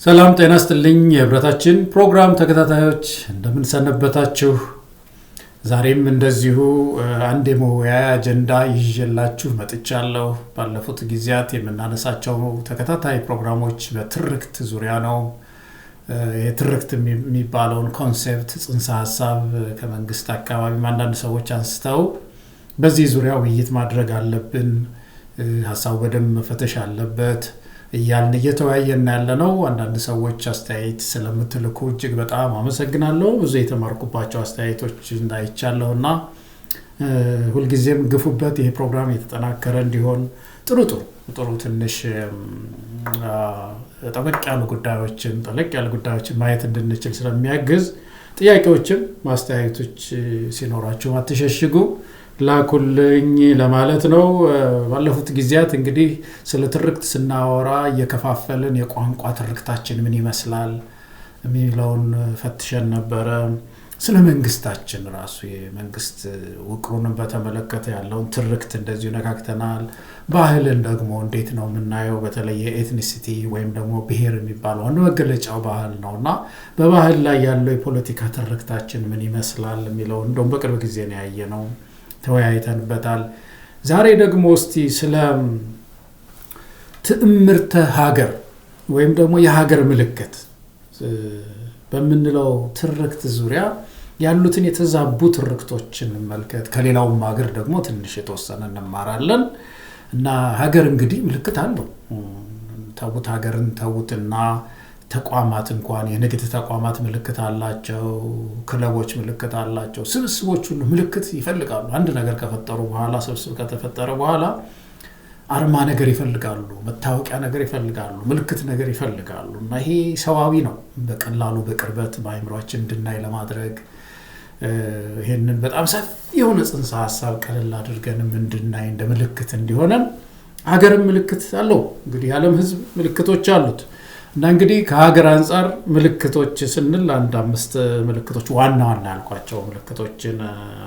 ሰላም ጤና ይስጥልኝ የህብረታችን ፕሮግራም ተከታታዮች እንደምን ሰነበታችሁ። ዛሬም እንደዚሁ አንድ የመወያያ አጀንዳ ይዤላችሁ መጥቻለሁ። ባለፉት ጊዜያት የምናነሳቸው ተከታታይ ፕሮግራሞች በትርክት ዙሪያ ነው። የትርክት የሚባለውን ኮንሴፕት ጽንሰ ሐሳብ ከመንግስት አካባቢ አንዳንድ ሰዎች አንስተው በዚህ ዙሪያ ውይይት ማድረግ አለብን፣ ሐሳቡ በደንብ መፈተሽ አለበት እያልን እየተወያየን ያለነው። አንዳንድ ሰዎች አስተያየት ስለምትልኩ እጅግ በጣም አመሰግናለሁ። ብዙ የተማርኩባቸው አስተያየቶች እንዳይቻለውና ሁልጊዜም ግፉበት። ይሄ ፕሮግራም የተጠናከረ እንዲሆን ጥሩ ትንሽ ጠለቅ ያሉ ጉዳዮችን ማየት እንድንችል ስለሚያግዝ ጥያቄዎችም ማስተያየቶች ሲኖራችሁ አትሸሽጉ ላኩልኝ ለማለት ነው። ባለፉት ጊዜያት እንግዲህ ስለ ትርክት ስናወራ እየከፋፈልን የቋንቋ ትርክታችን ምን ይመስላል የሚለውን ፈትሸን ነበረ። ስለ መንግስታችን ራሱ የመንግስት ውቅሩን በተመለከተ ያለውን ትርክት እንደዚሁ ነካክተናል። ባህልን ደግሞ እንዴት ነው የምናየው? በተለይ የኤትኒሲቲ ወይም ደግሞ ብሔር የሚባለው አንዱ መገለጫው ባህል ነውና በባህል ላይ ያለው የፖለቲካ ትርክታችን ምን ይመስላል የሚለው እንደውም በቅርብ ጊዜ ነው ያየነው፣ ተወያይተንበታል። ዛሬ ደግሞ እስቲ ስለ ትዕምርተ ሀገር ወይም ደግሞ የሀገር ምልክት በምንለው ትርክት ዙሪያ ያሉትን የተዛቡ ትርክቶችን እንመልከት። ከሌላውም ሀገር ደግሞ ትንሽ የተወሰነ እንማራለን። እና ሀገር እንግዲህ ምልክት አለው። ተውት ሀገርን ተውትና ተቋማት እንኳን የንግድ ተቋማት ምልክት አላቸው፣ ክለቦች ምልክት አላቸው፣ ስብስቦች ሁሉ ምልክት ይፈልጋሉ። አንድ ነገር ከፈጠሩ በኋላ ስብስብ ከተፈጠረ በኋላ አርማ ነገር ይፈልጋሉ፣ መታወቂያ ነገር ይፈልጋሉ፣ ምልክት ነገር ይፈልጋሉ። እና ይሄ ሰዋዊ ነው። በቀላሉ በቅርበት በአይምሯችን እንድናይ ለማድረግ ይሄንን በጣም ሰፊ የሆነ ጽንሰ ሐሳብ ቀለል አድርገንም እንድናይ እንደ ምልክት እንዲሆነን ሀገርም ምልክት አለው። እንግዲህ የዓለም ሕዝብ ምልክቶች አሉት። እና እንግዲህ ከሀገር አንጻር ምልክቶች ስንል አንድ 5 ምልክቶች ዋና ያልኳቸው ምልክቶችን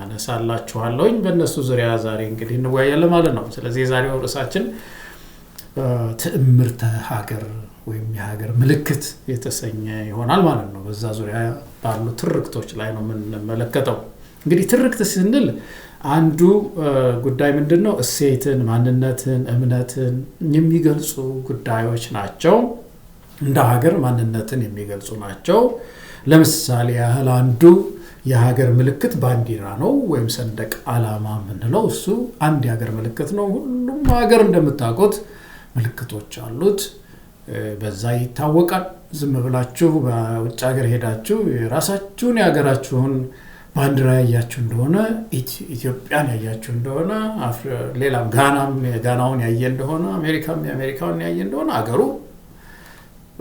አነሳላችኋለሁኝ። በእነሱ ዙሪያ ዛሬ እንግዲህ እንወያያለን ማለት ነው። ስለዚህ የዛሬው ርዕሳችን ትዕምርተ ሀገር ወይም የሀገር ምልክት የተሰኘ ይሆናል ማለት ነው። በዛ ዙሪያ ባሉ ትርክቶች ላይ ነው የምንመለከተው። እንግዲህ ትርክት ስንል አንዱ ጉዳይ ምንድነው? እሴትን፣ ማንነትን፣ እምነትን የሚገልጹ ጉዳዮች ናቸው። እንደ ሀገር ማንነትን የሚገልጹ ናቸው። ለምሳሌ ያህል አንዱ የሀገር ምልክት ባንዲራ ነው ወይም ሰንደቅ ዓላማ የምንለው እሱ አንድ የሀገር ምልክት ነው። ሁሉም ሀገር እንደምታውቁት ምልክቶች አሉት፣ በዛ ይታወቃል። ዝም ብላችሁ በውጭ ሀገር ሄዳችሁ የራሳችሁን የሀገራችሁን ባንዲራ ያያችሁ እንደሆነ፣ ኢትዮጵያን ያያችሁ እንደሆነ፣ ሌላም ጋናውን ያየ እንደሆነ፣ አሜሪካም የአሜሪካውን ያየ እንደሆነ አገሩ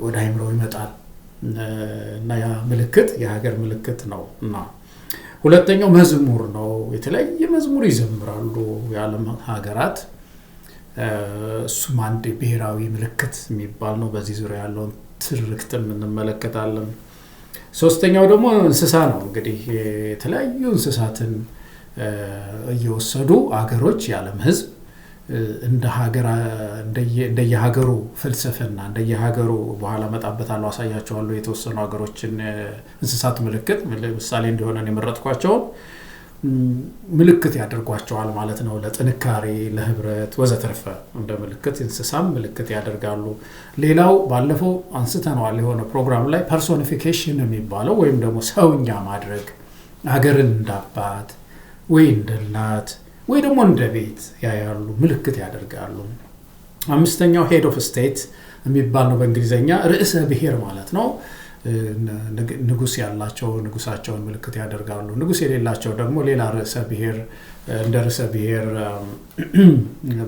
ወደ አይምሮ ይመጣል እና ያ ምልክት የሀገር ምልክት ነው። እና ሁለተኛው መዝሙር ነው። የተለያየ መዝሙር ይዘምራሉ የዓለም ሀገራት። እሱም አንድ ብሔራዊ ምልክት የሚባል ነው። በዚህ ዙሪያ ያለውን ትርክትም እንመለከታለን። ሶስተኛው ደግሞ እንስሳ ነው። እንግዲህ የተለያዩ እንስሳትን እየወሰዱ አገሮች የዓለም ሕዝብ እንደየሀገሩ ፍልስፍና እንደየሀገሩ በኋላ መጣበታለሁ አሳያቸዋለሁ የተወሰኑ ሀገሮችን እንስሳት ምልክት ምሳሌ እንዲሆነ የመረጥኳቸውን ምልክት ያደርጓቸዋል ማለት ነው። ለጥንካሬ፣ ለህብረት ወዘተርፈ እንደ ምልክት እንስሳም ምልክት ያደርጋሉ። ሌላው ባለፈው አንስተነዋል የሆነ ፕሮግራም ላይ ፐርሶኒፊኬሽን የሚባለው ወይም ደግሞ ሰውኛ ማድረግ፣ ሀገርን እንዳባት ወይ እንደ እናት ወይ ደግሞ እንደ ቤት ያያሉ፣ ምልክት ያደርጋሉ። አምስተኛው ሄድ ኦፍ ስቴት የሚባል ነው። በእንግሊዘኛ ርዕሰ ብሔር ማለት ነው። ንጉስ ያላቸው ንጉሳቸውን ምልክት ያደርጋሉ። ንጉስ የሌላቸው ደግሞ ሌላ ርዕሰ ብሔር እንደ ርዕሰ ብሔር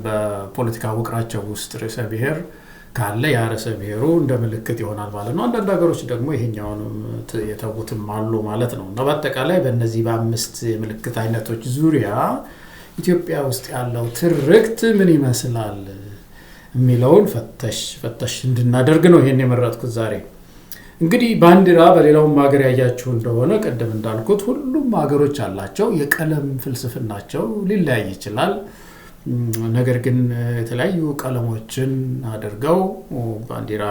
በፖለቲካ ውቅራቸው ውስጥ ርዕሰ ብሔር ካለ ያ ርዕሰ ብሔሩ እንደ ምልክት ይሆናል ማለት ነው። አንዳንድ ሀገሮች ደግሞ ይሄኛውንም የተውትም አሉ ማለት ነው። እና በአጠቃላይ በእነዚህ በ5 የምልክት አይነቶች ዙሪያ ኢትዮጵያ ውስጥ ያለው ትርክት ምን ይመስላል የሚለውን ፈተሽ እንድናደርግ ነው ይሄን የመረጥኩት ዛሬ። እንግዲህ ባንዲራ በሌላውም ሀገር ያያችሁ እንደሆነ ቀደም እንዳልኩት ሁሉም ሀገሮች አላቸው። የቀለም ፍልስፍናቸው ሊለያይ ይችላል። ነገር ግን የተለያዩ ቀለሞችን አድርገው ባንዲራ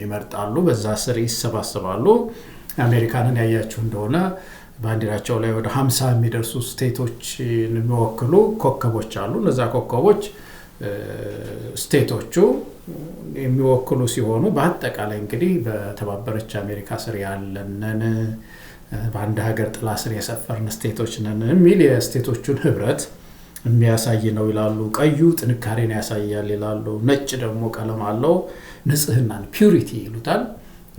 ይመርጣሉ። በዛ ስር ይሰባሰባሉ። አሜሪካንን ያያችሁ እንደሆነ ባንዲራቸው ላይ ወደ 50 የሚደርሱ ስቴቶች የሚወክሉ ኮከቦች አሉ። እነዛ ኮከቦች ስቴቶቹ የሚወክሉ ሲሆኑ በአጠቃላይ እንግዲህ በተባበረች አሜሪካ ስር ያለንን በአንድ ሀገር ጥላ ስር የሰፈርን ስቴቶች ነን የሚል የስቴቶቹን ህብረት የሚያሳይ ነው ይላሉ። ቀዩ ጥንካሬን ያሳያል ይላሉ። ነጭ ደግሞ ቀለም አለው ንጽህናን ፒዩሪቲ ይሉታል፣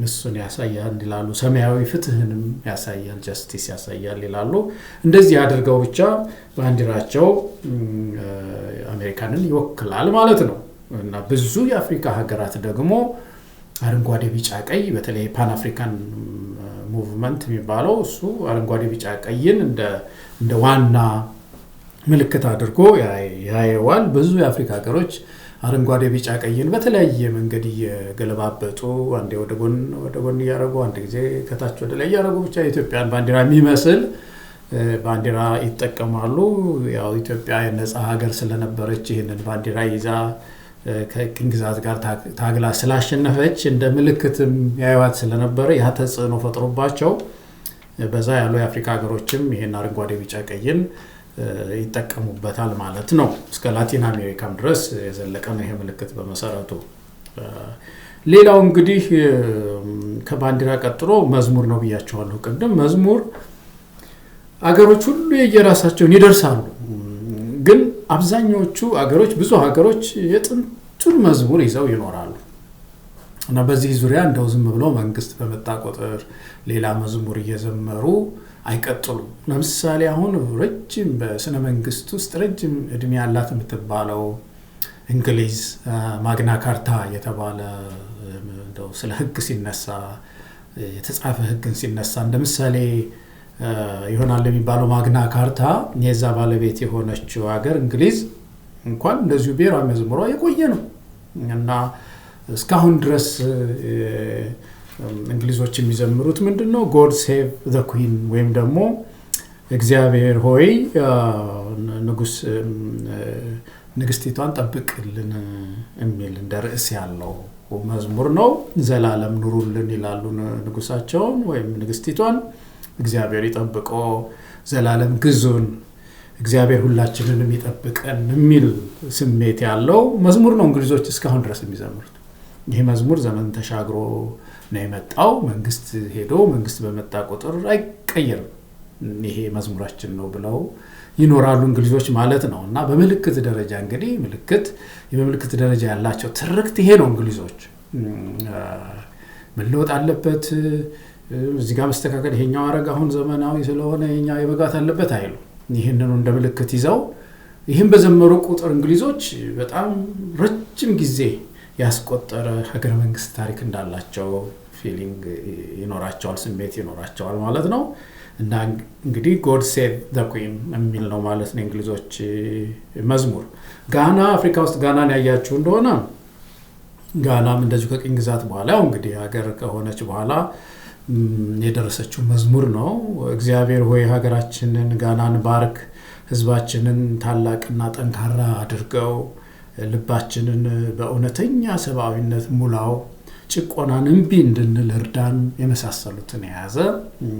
እሱን ያሳያል ይላሉ። ሰማያዊ ፍትህንም ያሳያል፣ ጀስቲስ ያሳያል ይላሉ። እንደዚህ አድርገው ብቻ ባንዲራቸው አሜሪካንን ይወክላል ማለት ነው። እና ብዙ የአፍሪካ ሀገራት ደግሞ አረንጓዴ ቢጫ ቀይ በተለይ ፓን አፍሪካን ሙቭመንት የሚባለው እሱ አረንጓዴ ቢጫ ቀይን እንደ ዋና ምልክት አድርጎ ያየዋል። ብዙ የአፍሪካ ሀገሮች አረንጓዴ ቢጫ ቀይን በተለያየ መንገድ እየገለባበጡ አንዴ ወደ ጎን እያደረጉ አንድ ጊዜ ከታች ወደ ላይ እያደረጉ ብቻ የኢትዮጵያን ባንዲራ የሚመስል ባንዲራ ይጠቀማሉ። ያው ኢትዮጵያ የነጻ ሀገር ስለነበረች ይህንን ባንዲራ ይዛ ከቅኝ ግዛት ጋር ታግላ ስላሸነፈች እንደ ምልክትም ያዩዋት ስለነበረ ያ ተጽዕኖ ፈጥሮባቸው በዛ ያሉ የአፍሪካ ሀገሮችም ይህን አረንጓዴ ቢጫ ቀይን ይጠቀሙበታል ማለት ነው። እስከ ላቲን አሜሪካም ድረስ የዘለቀ ነው ይሄ ምልክት በመሰረቱ። ሌላው እንግዲህ ከባንዲራ ቀጥሎ መዝሙር ነው ብያቸዋለሁ ቅድም። መዝሙር አገሮች ሁሉ የየራሳቸውን ይደርሳሉ፣ ግን አብዛኞቹ አገሮች ብዙ ሀገሮች የጥንቱን መዝሙር ይዘው ይኖራሉ እና በዚህ ዙሪያ እንደው ዝም ብሎ መንግስት በመጣ ቁጥር ሌላ መዝሙር እየዘመሩ አይቀጥሉም። ለምሳሌ አሁን ረጅም በስነ መንግስት ውስጥ ረጅም እድሜ ያላት የምትባለው እንግሊዝ ማግና ካርታ የተባለ እንደው ስለ ህግ ሲነሳ የተጻፈ ህግን ሲነሳ እንደምሳሌ ይሆናል የሚባለው ማግና ካርታ የዛ ባለቤት የሆነችው ሀገር እንግሊዝ እንኳን እንደዚሁ ብሔራዊ መዝሙሯ የቆየ ነው እና እስካሁን ድረስ እንግሊዞች የሚዘምሩት ምንድነው? God save the queen ወይም ደግሞ እግዚአብሔር ሆይ ንግስቲቷን ጠብቅልን የሚል እንደ ርዕስ ያለው መዝሙር ነው። ዘላለም ኑሩልን ይላሉ ንጉሳቸውን ወይም ንግስቲቷን። እግዚአብሔር ይጠብቆ፣ ዘላለም ግዙን፣ እግዚአብሔር ሁላችንንም ይጠብቀን የሚል ስሜት ያለው መዝሙር ነው እንግሊዞች እስካሁን ድረስ የሚዘምሩት። ይህ መዝሙር ዘመን ተሻግሮ ነው የመጣው። መንግስት ሄዶ መንግስት በመጣ ቁጥር አይቀየርም፣ ይሄ መዝሙራችን ነው ብለው ይኖራሉ እንግሊዞች ማለት ነው። እና በምልክት ደረጃ እንግዲህ በምልክት ደረጃ ያላቸው ትርክት ይሄ ነው። እንግሊዞች መለወጥ አለበት፣ እዚህ ጋር መስተካከል፣ ይሄኛው አረግ አሁን ዘመናዊ ስለሆነ ይሄኛው የመጋት አለበት አይሉ። ይህንን እንደ ምልክት ይዘው ይህን በዘመሩ ቁጥር እንግሊዞች በጣም ረጅም ጊዜ ያስቆጠረ ሀገረ መንግስት ታሪክ እንዳላቸው ፊሊንግ ይኖራቸዋል፣ ስሜት ይኖራቸዋል ማለት ነው። እና እንግዲህ God save the queen የሚል ነው ማለት ነው እንግሊዞች መዝሙር። ጋና አፍሪካ ውስጥ ጋናን ያያችሁ እንደሆነ ጋናም እንደዚሁ ከቅኝ ግዛት በኋላ እንግዲህ ሀገር ከሆነች በኋላ የደረሰችው መዝሙር ነው። እግዚአብሔር ሆይ ሀገራችንን ጋናን ባርክ፣ ህዝባችንን ታላቅና ጠንካራ አድርገው፣ ልባችንን በእውነተኛ ሰብአዊነት ሙላው፣ ጭቆናን እምቢ እንድንል እርዳን የመሳሰሉትን የያዘ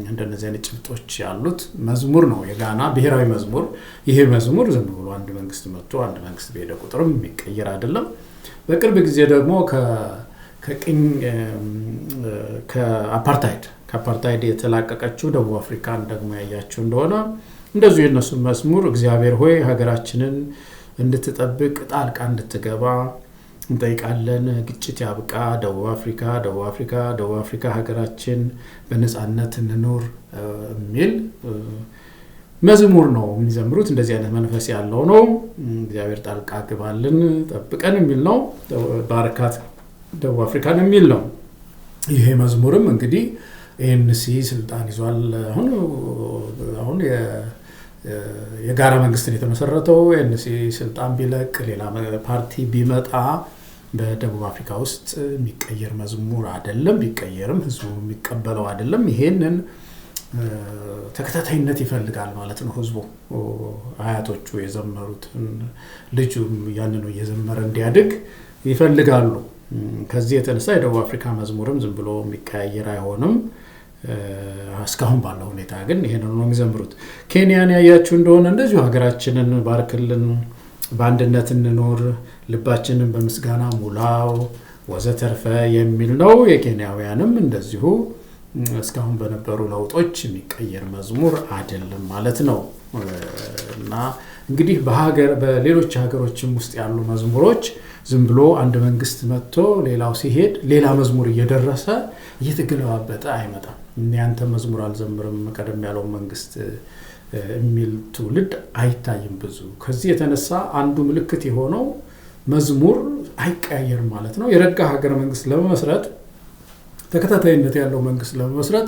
እንደነዚህ አይነት ጭብጦች ያሉት መዝሙር ነው የጋና ብሔራዊ መዝሙር። ይሄ መዝሙር ዝም ብሎ አንድ መንግስት መጥቶ አንድ መንግስት በሄደ ቁጥርም የሚቀየር አይደለም። በቅርብ ጊዜ ደግሞ ከአፓርታይድ የተላቀቀችው ደቡብ አፍሪካን ደግሞ ያያችሁ እንደሆነ እንደዚሁ የነሱ መዝሙር እግዚአብሔር ሆይ ሀገራችንን እንድትጠብቅ ጣልቃ እንድትገባ እንጠይቃለን፣ ግጭት ያብቃ፣ ደቡብ አፍሪካ ሀገራችን በነጻነት እንኖር የሚል መዝሙር ነው የሚዘምሩት። እንደዚህ አይነት መንፈስ ያለው ነው። እግዚአብሔር ጣልቃ ግባልን፣ ጠብቀን የሚል ነው። ባርካት ደቡብ አፍሪካን የሚል ነው። ይሄ መዝሙርም እንግዲህ ANC ስልጣን ይዟል። አሁን የጋራ መንግስትን የተመሰረተው ANC ስልጣን ቢለቅ ሌላ ፓርቲ ቢመጣ በደቡብ አፍሪካ ውስጥ የሚቀየር መዝሙር አይደለም። ቢቀየርም ህዝቡ የሚቀበለው አይደለም። ይሄንን ተከታታይነት ይፈልጋል ማለት ነው። ህዝቡ አያቶቹ የዘመሩትን ልጁም ያንኑ እየዘመረ እንዲያድግ ይፈልጋሉ። ከዚህ የተነሳ የደቡብ አፍሪካ መዝሙርም ዝም ብሎ የሚቀያየር አይሆንም። እስካሁን ባለው ሁኔታ ግን ይሄንን ነው የሚዘምሩት። ኬንያን ያያችሁ እንደሆነ እንደዚሁ ሀገራችንን ባርክልን፣ በአንድነት እንኖር፣ ልባችንን በምስጋና ሙላው ወዘተርፈ የሚል ነው። የኬንያውያንም እንደዚሁ እስካሁን በነበሩ ለውጦች የሚቀየር መዝሙር አይደለም ማለት ነው። እና እንግዲህ በሌሎች ሀገሮችም ውስጥ ያሉ መዝሙሮች ዝም ብሎ አንድ መንግስት መጥቶ ሌላው ሲሄድ ሌላ መዝሙር እየደረሰ እየተገለባበጠ አይመጣም። ያንተ መዝሙር አልዘምርም ቀደም ያለው መንግስት የሚል ትውልድ አይታይም ብዙ። ከዚህ የተነሳ አንዱ ምልክት የሆነው መዝሙር አይቀያየርም ማለት ነው። የረጋ ሀገረ መንግስት ለመመስረት፣ ተከታታይነት ያለው መንግስት ለመመስረት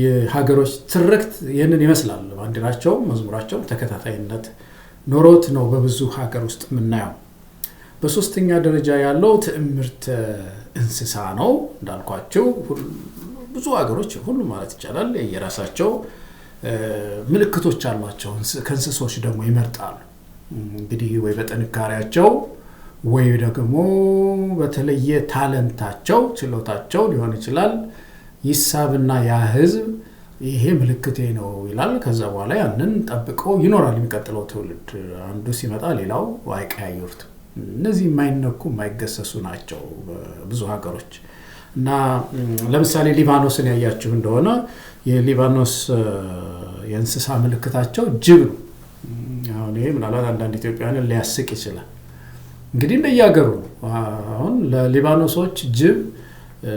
የሀገሮች ትርክት ይህንን ይመስላል። ባንዲራቸው፣ መዝሙራቸው ተከታታይነት ኖሮት ነው በብዙ ሀገር ውስጥ የምናየው። በሶስተኛ ደረጃ ያለው ትዕምርተ እንስሳ ነው። እንዳልኳቸው ብዙ ሀገሮች ሁሉ ማለት ይቻላል የራሳቸው ምልክቶች አሏቸው። ከእንስሶች ደግሞ ይመርጣሉ። እንግዲህ ወይ በጥንካሬያቸው ወይ ደግሞ በተለየ ታለንታቸው ችሎታቸው ሊሆን ይችላል ይሳብና ያ ህዝብ ይሄ ምልክቴ ነው ይላል። ከዛ በኋላ ያንን ጠብቀው ይኖራል የሚቀጥለው ትውልድ። አንዱ ሲመጣ ሌላው አይቀያየሩትም። እነዚህ የማይነኩ የማይገሰሱ ናቸው ብዙ ሀገሮች። እና ለምሳሌ ሊባኖስን ያያችሁ እንደሆነ የሊባኖስ የእንስሳ ምልክታቸው ጅብ ነው። አሁን ይሄ ምናልባት አንዳንድ ኢትዮጵያውያንን ሊያስቅ ይችላል። እንግዲህ እንደየሀገሩ ነው። አሁን ለሊባኖሶች ጅብ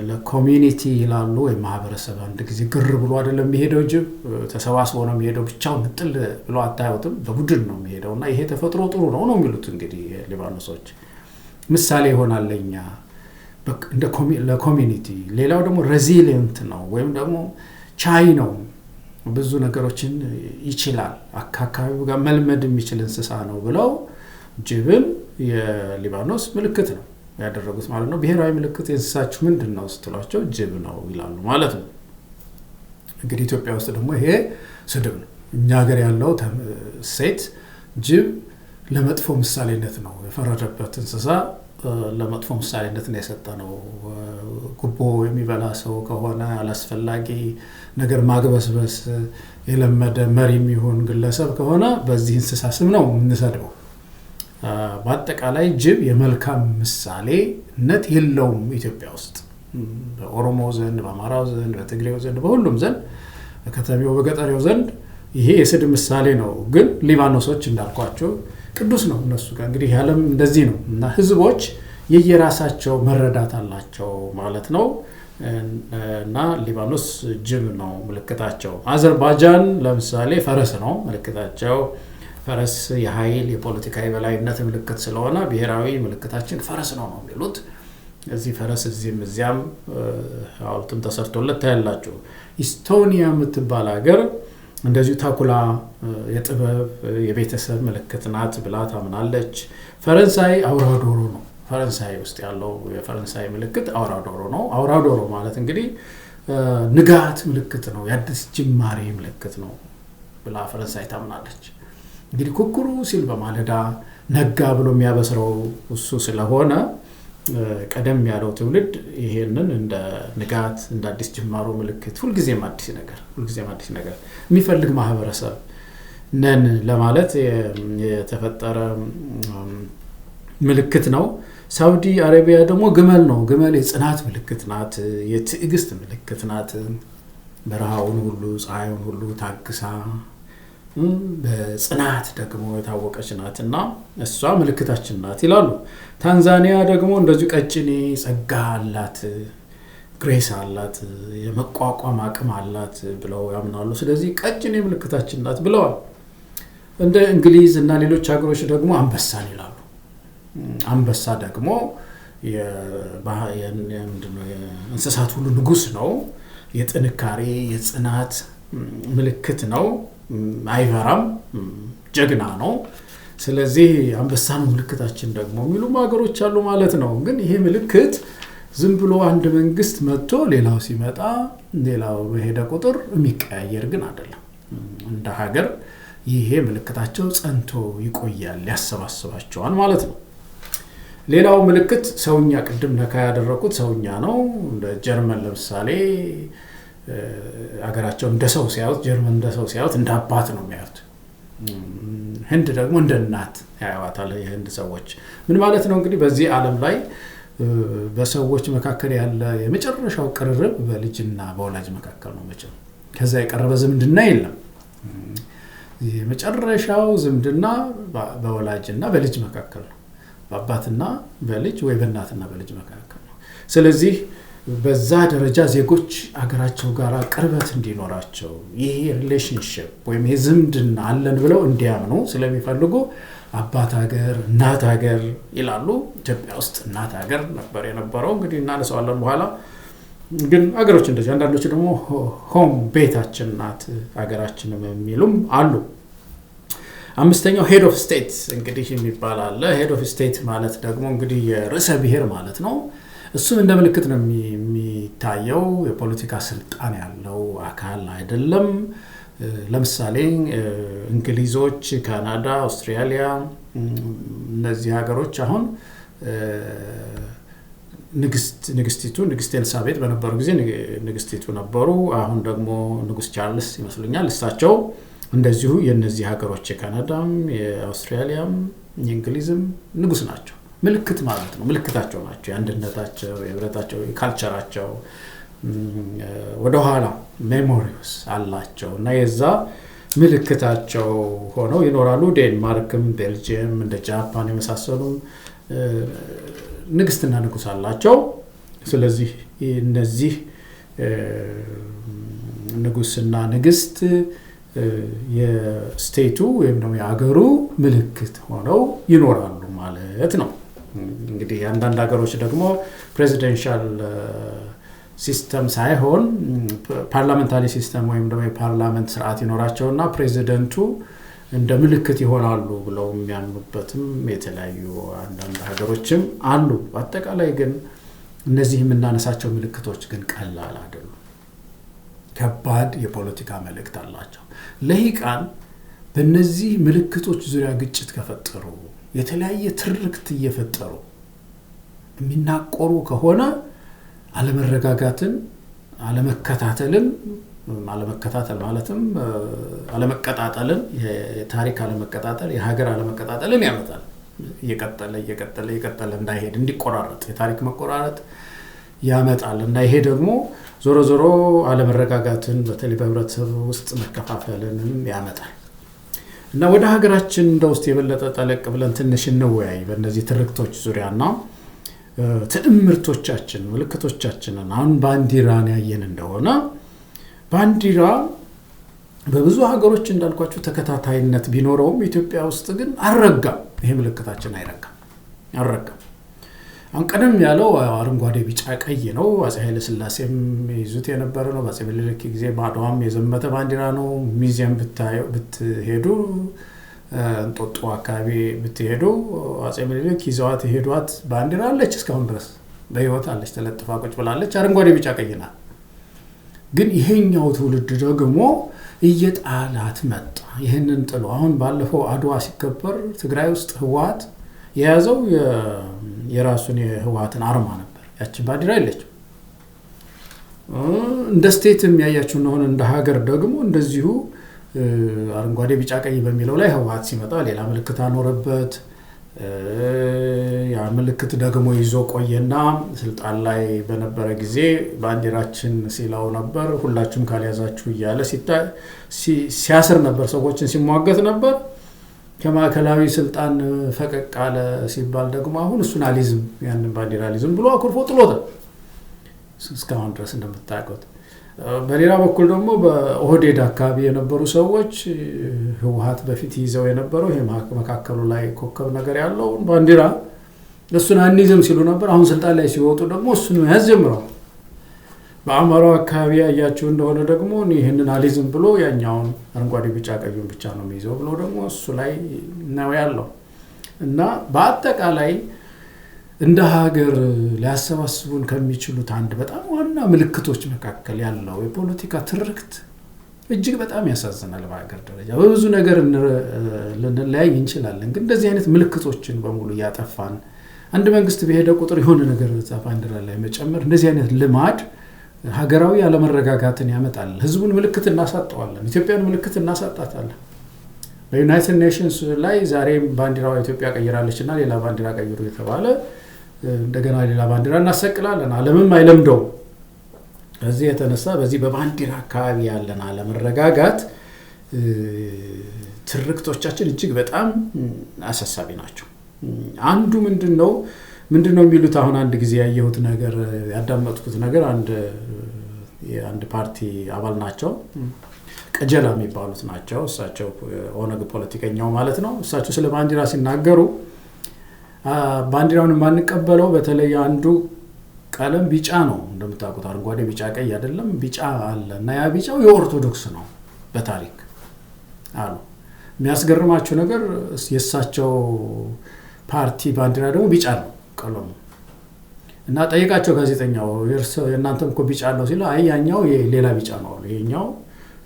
ለኮሚኒቲ ይላሉ ወይ ማህበረሰብ አንድ ጊዜ ግር ብሎ አይደለም የሚሄደው። ጅብ ተሰባስቦ ነው የሚሄደው፣ ብቻውን ጥል ብሎ አታዩትም። በቡድን ነው የሚሄደው እና ይሄ ተፈጥሮ ጥሩ ነው የሚሉት እንግዲህ ሊባኖሶች ምሳሌ ይሆናል ለኛ እንደ ለኮሚኒቲ። ሌላው ደግሞ ሬዚሊየንት ነው ወይም ደግሞ ቻይ ነው፣ ብዙ ነገሮችን ይችላል፣ አካባቢው ጋር መልመድ የሚችል እንስሳ ነው ብለው ጅብን የሊባኖስ ምልክት ነው ያደረጉት ማለት ነው። ብሔራዊ ምልክት የእንስሳችሁ ምንድን ነው ስትሏቸው ጅብ ነው ይላሉ ማለት ነው። እንግዲህ ኢትዮጵያ ውስጥ ደግሞ ይሄ ስድብ ነው። እኛ ሀገር ያለው ሴት ጅብ ለመጥፎ ምሳሌነት ነው የፈረደበት እንስሳ፣ ለመጥፎ ምሳሌነት ነው የሰጠነው። ጉቦ የሚበላ ሰው ከሆነ አላስፈላጊ ነገር ማግበስበስ የለመደ መሪም ይሁን ግለሰብ ከሆነ በዚህ እንስሳ ስም ነው የምንሰድበው። በአጠቃላይ ጅብ የመልካም ምሳሌነት የለውም ኢትዮጵያ ውስጥ። በኦሮሞ ዘንድ፣ በአማራው ዘንድ፣ በትግሬው ዘንድ፣ በሁሉም ዘንድ፣ በከተሜው በገጠሬው ዘንድ ይሄ የስድብ ምሳሌ ነው። ግን ሊባኖሶች እንዳልኳቸው ቅዱስ ነው እነሱ ጋር። እንግዲህ ዓለም እንደዚህ ነው እና ህዝቦች የየራሳቸው መረዳት አላቸው ማለት ነው። እና ሊባኖስ ጅብ ነው ምልክታቸው። አዘርባይጃን ለምሳሌ ፈረስ ነው ምልክታቸው። ፈረስ የኃይል የፖለቲካ የበላይነት ምልክት ስለሆነ ብሔራዊ ምልክታችን ፈረስ ነው የሚሉት። እዚህ ፈረስ እዚህም እዚያም ሐውልትም ተሰርቶለት ታያላችሁ። ኢስቶኒያ የምትባል ሀገር እንደዚሁ ታኩላ የጥበብ የቤተሰብ ምልክት ናት ብላ ታምናለች። ፈረንሳይ አውራ ዶሮ ነው። ፈረንሳይ ውስጥ ያለው የፈረንሳይ ምልክት አውራ ዶሮ ነው። አውራ ዶሮ ማለት እንግዲህ ንጋት ምልክት ነው፣ የአዲስ ጅማሬ ምልክት ነው ብላ ፈረንሳይ ታምናለች። እንግዲህ ኩኩሩ ሲል በማለዳ ነጋ ብሎ የሚያበስረው እሱ ስለሆነ ቀደም ያለው ትውልድ ይሄንን እንደ ንጋት እንደ አዲስ ጅማሮ ምልክት ሁልጊዜም አዲስ ነገር የሚፈልግ ማህበረሰብ ነን ለማለት የተፈጠረ ምልክት ነው። ሳውዲ አረቢያ ደግሞ ግመል ነው። ግመል የጽናት ምልክት ናት፣ የትዕግስት ምልክት ናት። በረሃውን ሁሉ ፀሐዩን ሁሉ ታግሳ በጽናት ደግሞ የታወቀች ናትና እሷ ምልክታችን ናት ይላሉ። ታንዛኒያ ደግሞ እንደዚሁ ቀጭኔ ጸጋ አላት፣ ግሬስ አላት፣ የመቋቋም አቅም አላት ብለው ያምናሉ። ስለዚህ ቀጭኔ ምልክታችን ናት ብለዋል። እንደ እንግሊዝ እና ሌሎች ሀገሮች ደግሞ አንበሳን ይላሉ። አንበሳ ደግሞ የእንስሳት ሁሉ ንጉስ ነው፣ የጥንካሬ የጽናት ምልክት ነው። አይፈራም፣ ጀግና ነው። ስለዚህ አንበሳ ነው ምልክታችን ደግሞ የሚሉ ሀገሮች አሉ ማለት ነው። ግን ይሄ ምልክት ዝም ብሎ አንድ መንግስት መጥቶ ሌላው ሲመጣ ሌላው በሄደ ቁጥር የሚቀያየር ግን አይደለም። እንደ ሀገር ይሄ ምልክታቸው ጸንቶ ይቆያል፣ ያሰባስባቸዋል ማለት ነው። ሌላው ምልክት ሰውኛ ቅድም ነካ ያደረኩት ሰውኛ ነው። እንደ ጀርመን ለምሳሌ አገራቸው እንደ ሰው ሲያዩት ጀርመን እንደ ሰው ሲያዩት እንደ አባት ነው የሚያዩት። ህንድ ደግሞ እንደ እናት ያዩዋታል የህንድ ሰዎች። ምን ማለት ነው እንግዲህ በዚህ ዓለም ላይ በሰዎች መካከል ያለ የመጨረሻው ቅርርብ በልጅና በወላጅ መካከል ነው መቼም ከዛ የቀረበ ዝምድና የለም። የመጨረሻው ዝምድና በወላጅና በልጅ መካከል ነው። በአባትና በልጅ ወይ በእናትና በልጅ መካከል ነው። ስለዚህ በዛ ደረጃ ዜጎች አገራቸው ጋር ቅርበት እንዲኖራቸው ይሄ ሪሌሽንሺፕ ወይም ይሄ ዝምድና አለን ብለው እንዲያምኑ ስለሚፈልጉ አባት ሀገር እናት ሀገር ይላሉ። ኢትዮጵያ ውስጥ እናት ሀገር ነበር የነበረው እንግዲህ እናነሳዋለን በኋላ። ግን አገሮች እንደዚህ አንዳንዶች ደግሞ ሆም ቤታችን ናት ሀገራችንም የሚሉም አሉ። አምስተኛው ሄድ ኦፍ ስቴት እንግዲህ የሚባል አለ። ሄድ ኦፍ ስቴት ማለት ደግሞ እንግዲህ የርዕሰ ብሔር ማለት ነው። እሱም እንደ ምልክት ነው የሚታየው። የፖለቲካ ስልጣን ያለው አካል አይደለም። ለምሳሌ እንግሊዞች፣ ካናዳ፣ አውስትራሊያ እነዚህ ሀገሮች አሁን ንግስት ኤልሳቤጥ በነበሩ ጊዜ ንግስቲቱ ነበሩ። አሁን ደግሞ ንጉስ ቻርልስ ይመስሉኛል እሳቸው እንደዚሁ የነዚህ ሀገሮች የካናዳም የአውስትራሊያም የእንግሊዝም ንጉስ ናቸው። ምልክት ማለት ነው። ምልክታቸው ናቸው። የአንድነታቸው የህብረታቸው ካልቸራቸው ወደ ኋላ ሜሞሪስ አላቸው እና የዛ ምልክታቸው ሆነው ይኖራሉ። ዴንማርክም ቤልጂየም እንደ ጃፓን የመሳሰሉ ንግስትና ንጉስ አላቸው። ስለዚህ እነዚህ ንጉስና ንግስት የስቴቱ ወይም ደግሞ የአገሩ ምልክት ሆነው ይኖራሉ ማለት ነው። እንግዲህ አንዳንድ ሀገሮች ደግሞ ፕሬዚደንሻል ሲስተም ሳይሆን ፓርላሜንታሪ ሲስተም ወይም ደግሞ የፓርላመንት ስርዓት ይኖራቸውና ፕሬዚደንቱ እንደ ምልክት ይሆናሉ ብለው የሚያምኑበትም የተለያዩ አንዳንድ ሀገሮችም አሉ። በአጠቃላይ ግን እነዚህ የምናነሳቸው ምልክቶች ግን ቀላል አይደሉም። ከባድ የፖለቲካ መልእክት አላቸው። ለሂቃን በእነዚህ ምልክቶች ዙሪያ ግጭት ከፈጠሩ የተለያየ ትርክት እየፈጠሩ የሚናቆሩ ከሆነ አለመረጋጋትን፣ አለመከታተልን አለመከታተል ማለትም አለመቀጣጠልን የታሪክ አለመቀጣጠል የሀገር አለመቀጣጠልን ያመጣል። እየቀጠለ እንዳይሄድ እንዲቆራረጥ የታሪክ መቆራረጥ ያመጣል እና ይሄ ደግሞ ዞሮ ዞሮ አለመረጋጋትን በተለይ በህብረተሰብ ውስጥ መከፋፈልንም ያመጣል እና ወደ ሀገራችን እንደውስጥ የበለጠ ጠለቅ ብለን ትንሽ እንወያይ በእነዚህ ትርክቶች ዙሪያና ትዕምርቶቻችን ምልክቶቻችንን አሁን ባንዲራን ያየን እንደሆነ ባንዲራ በብዙ ሀገሮች እንዳልኳችሁ ተከታታይነት ቢኖረውም ኢትዮጵያ ውስጥ ግን አልረጋም። ይሄ ምልክታችን አልረጋም። አሁን ቀደም ያለው አረንጓዴ ቢጫ ቀይ ነው። አፄ ኃይለ ሥላሴም ይዙት የነበረ ነው። በአፄ ምኒልክ ጊዜ በአድዋም የዘመተ ባንዲራ ነው። ሚዚየም ብትሄዱ እንጦጦ አካባቢ ብትሄዱ አፄ ምኒልክ ይዘዋት የሄዷት ባንዲራ አለች። እስካሁን ድረስ በህይወት አለች፣ ተለጥፋ ቁጭ ብላለች። አረንጓዴ ቢጫ ቀይ ናት። ግን ይሄኛው ትውልድ ደግሞ እየጣላት መጣ። ይህንን ጥሎ አሁን ባለፈው አድዋ ሲከበር ትግራይ ውስጥ ህወሓት የያዘው የራሱን የህወሓትን አርማ ነበር። ያችን ባንዲራ የለችም። እንደ ስቴት የሚያያችሁ እንደሆነ እንደ ሀገር ደግሞ እንደዚሁ አረንጓዴ ቢጫ ቀይ በሚለው ላይ ህወሓት ሲመጣ ሌላ ምልክት አኖረበት። ያ ምልክት ደግሞ ይዞ ቆየና ስልጣን ላይ በነበረ ጊዜ ባንዲራችን ሲላው ነበር። ሁላችሁም ካልያዛችሁ እያለ ሲያስር ነበር፣ ሰዎችን ሲሟገት ነበር። ከማዕከላዊ ስልጣን ፈቀቅ አለ ሲባል ደግሞ አሁን እሱን አሊዝም ያንን ባንዲራ አሊዝም ብሎ አኩርፎ ጥሎታል እስካሁን ድረስ እንደምታውቁት። በሌላ በኩል ደግሞ በኦህዴድ አካባቢ የነበሩ ሰዎች ህወሓት በፊት ይዘው የነበረው ይሄ መካከሉ ላይ ኮከብ ነገር ያለው ባንዲራ እሱን አንይዝም ሲሉ ነበር። አሁን ስልጣን ላይ ሲወጡ ደግሞ እሱን መያዝ ጀምረዋል። በአማራው አካባቢ ያያችሁ እንደሆነ ደግሞ ይህንን አሊዝም ብሎ ያኛውን አረንጓዴ ቢጫ ቀዩን ብቻ ነው የሚይዘው ብሎ ደግሞ እሱ ላይ ነው ያለው እና በአጠቃላይ እንደ ሀገር ሊያሰባስቡን ከሚችሉት አንድ በጣም ዋና ምልክቶች መካከል ያለው የፖለቲካ ትርክት እጅግ በጣም ያሳዝናል። በሀገር ደረጃ በብዙ ነገር ልንለያይ እንችላለን፣ ግን እንደዚህ አይነት ምልክቶችን በሙሉ እያጠፋን አንድ መንግስት በሄደ ቁጥር የሆነ ነገር ባንዲራ ላይ መጨመር እንደዚህ አይነት ልማድ ሀገራዊ ያለመረጋጋትን ያመጣል። ህዝቡን ምልክት እናሳጣዋለን። ኢትዮጵያን ምልክት እናሳጣታለን። በዩናይትድ ኔሽንስ ላይ ዛሬም ባንዲራዋ ኢትዮጵያ ቀይራለችና ሌላ ባንዲራ ቀይሩ የተባለ እንደገና ሌላ ባንዲራ እናሰቅላለን። ዓለምም አይለምደው። ከዚህ የተነሳ በዚህ በባንዲራ አካባቢ ያለን አለመረጋጋት ትርክቶቻችን እጅግ በጣም አሳሳቢ ናቸው። አንዱ ምንድነው የሚሉት አሁን አንድ ጊዜ ያየሁት ነገር ያዳመጥኩት ነገር አንድ ፓርቲ አባል ናቸው፣ ቀጀላ የሚባሉት ናቸው። እሳቸው ኦነግ ፖለቲከኛው ማለት ነው። እሳቸው ስለ ባንዲራ ሲናገሩ ባንዲራውን የማንቀበለው በተለይ አንዱ ቀለም ቢጫ ነው፣ እንደምታውቁት አረንጓዴ ቢጫ ቀይ አይደለም፣ ቢጫ አለ እና ያ ቢጫው የኦርቶዶክስ ነው በታሪክ አሉ። የሚያስገርማችሁ ነገር የእሳቸው ፓርቲ ባንዲራ ደግሞ ቢጫ ነው ቀለሙ እና ጠይቃቸው ጋዜጠኛው የእናንተም እኮ ቢጫ ነው ሲለው አይ ያኛው ሌላ ቢጫ ነው፣ ይሄኛው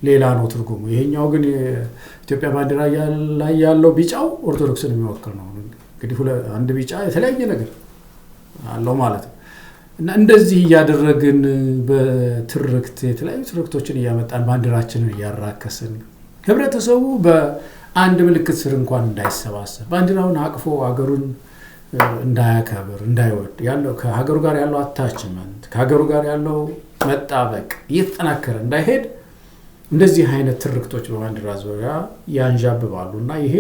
ሌላ ነው ትርጉሙ፣ ይሄኛው ግን የኢትዮጵያ ባንዲራ ላይ ያለው ቢጫው ኦርቶዶክስን የሚወክል ነው። እንግዲህ አንድ ቢጫ የተለያየ ነገር አለው ማለት ነው። እና እንደዚህ እያደረግን በትርክት የተለያዩ ትርክቶችን እያመጣን ባንዲራችንን እያራከስን ህብረተሰቡ በአንድ ምልክት ስር እንኳን እንዳይሰባሰብ ባንዲራውን አቅፎ አገሩን እንዳያከብር እንዳይወድ ያለው ከሀገሩ ጋር ያለው አታችመንት ከሀገሩ ጋር ያለው መጣበቅ እየተጠናከረ እንዳይሄድ እንደዚህ አይነት ትርክቶች በባንዲራ ዙሪያ ያንዣብባሉ እና ይሄ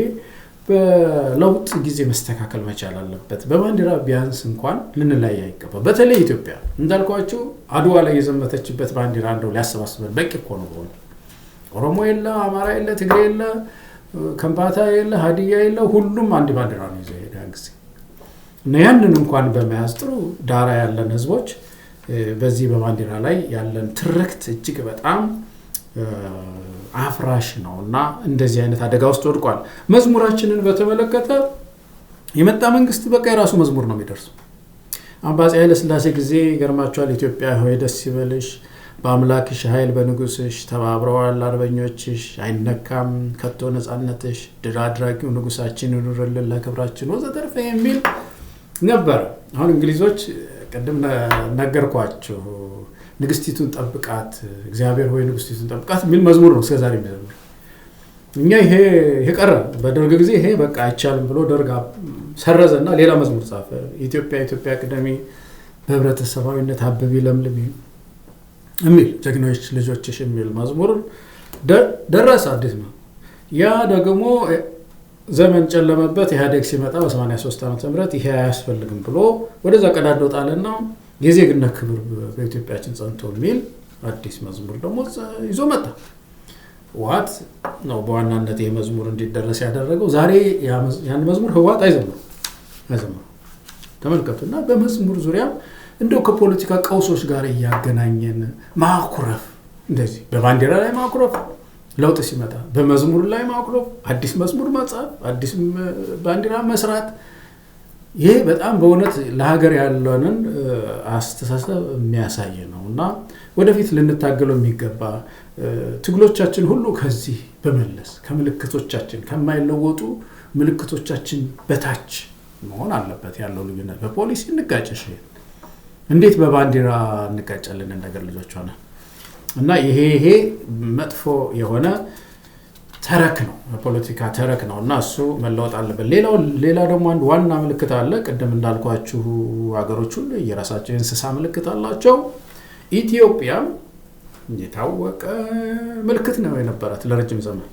በለውጥ ጊዜ መስተካከል መቻል አለበት። በባንዲራ ቢያንስ እንኳን ልንለያይ አይገባም። በተለይ ኢትዮጵያ እንዳልኳችሁ አድዋ ላይ የዘመተችበት ባንዲራ እንደው ሊያሰባስበን በቂ እኮ ነው። ኦሮሞ የለ፣ አማራ የለ፣ ትግሬ የለ፣ ከምባታ የለ፣ ሀዲያ የለ፣ ሁሉም አንድ ባንዲራ ነው ይዘው ሄዳን ጊዜ እና ያንን እንኳን በመያዝ ጥሩ ዳራ ያለን ህዝቦች በዚህ በባንዲራ ላይ ያለን ትርክት እጅግ በጣም አፍራሽ ነው እና እንደዚህ አይነት አደጋ ውስጥ ወድቋል። መዝሙራችንን በተመለከተ የመጣ መንግስት በቃ የራሱ መዝሙር ነው የሚደርሰው። አምባጺ ኃይለ ሥላሴ ጊዜ ገርማቸዋል። ኢትዮጵያ ሆይ ደስ ይበልሽ፣ በአምላክሽ ኃይል በንጉስሽ ተባብረዋል አርበኞችሽ፣ አይነካም ከቶ ነፃነትሽ፣ ድል አድራጊው ንጉሳችን ይኑርልን ለክብራችን ወዘተርፈ የሚል ነበር። አሁን እንግሊዞች ቀደም ነገርኳችሁ ንግስቲቱን ጠብቃት እግዚአብሔር ሆይ ንግስቲቱን ጠብቃት የሚል መዝሙር ነው እስከዛሬ የሚዘምር። እኛ ይሄ ቀረ። በደርግ ጊዜ ይሄ በቃ አይቻልም ብሎ ደርግ ሰረዘና ሌላ መዝሙር ጻፈ። ኢትዮጵያ ቅደሚ በህብረተሰባዊነት አብቢ ለምልም የሚል ጀግኖች ልጆችሽ የሚል መዝሙር ደረሰ አዲስ ነው። ያ ደግሞ ዘመን ጨለመበት። ኢህአዴግ ሲመጣ በ83 ዓመተ ምህረት ይሄ አያስፈልግም ብሎ ወደዛ ቀዳዶ ጣለና የዜግነት ክብር በኢትዮጵያችን ጸንቶ የሚል አዲስ መዝሙር ደግሞ ይዞ መጣ። ህወሓት ነው በዋናነት ይሄ መዝሙር እንዲደረስ ያደረገው። ዛሬ ያን መዝሙር ህወሓት አይዘምሩ ተመልከቱና በመዝሙር ዙሪያ እንደው ከፖለቲካ ቀውሶች ጋር እያገናኘን ማኩረፍ፣ እንደዚህ በባንዲራ ላይ ማኩረፍ፣ ለውጥ ሲመጣ በመዝሙር ላይ ማኩረፍ፣ አዲስ መዝሙር መጻፍ፣ አዲስ ባንዲራ መስራት፣ ይሄ በጣም በእውነት ለሀገር ያለንን አስተሳሰብ የሚያሳይ ነው እና ወደፊት ልንታገለው የሚገባ ትግሎቻችን ሁሉ ከዚህ በመለስ ከምልክቶቻችን ከማይለወጡ ምልክቶቻችን በታች መሆን አለበት። ያለው ልዩነት በፖሊሲ እንጋጨሽ እንዴት በባንዲራ እንጋጫለን ነገር ልጆች ሆነ እና ይሄ መጥፎ የሆነ ተረክ ነው፣ ፖለቲካ ተረክ ነው እና እሱ መለወጥ አለበት። ሌላ ደግሞ አንድ ዋና ምልክት አለ። ቀደም እንዳልኳችሁ ሀገሮች ሁሉ የራሳቸው እንስሳ ምልክት አላቸው። ኢትዮጵያም የታወቀ ምልክት ነው የነበራት ለረጅም ዘመን።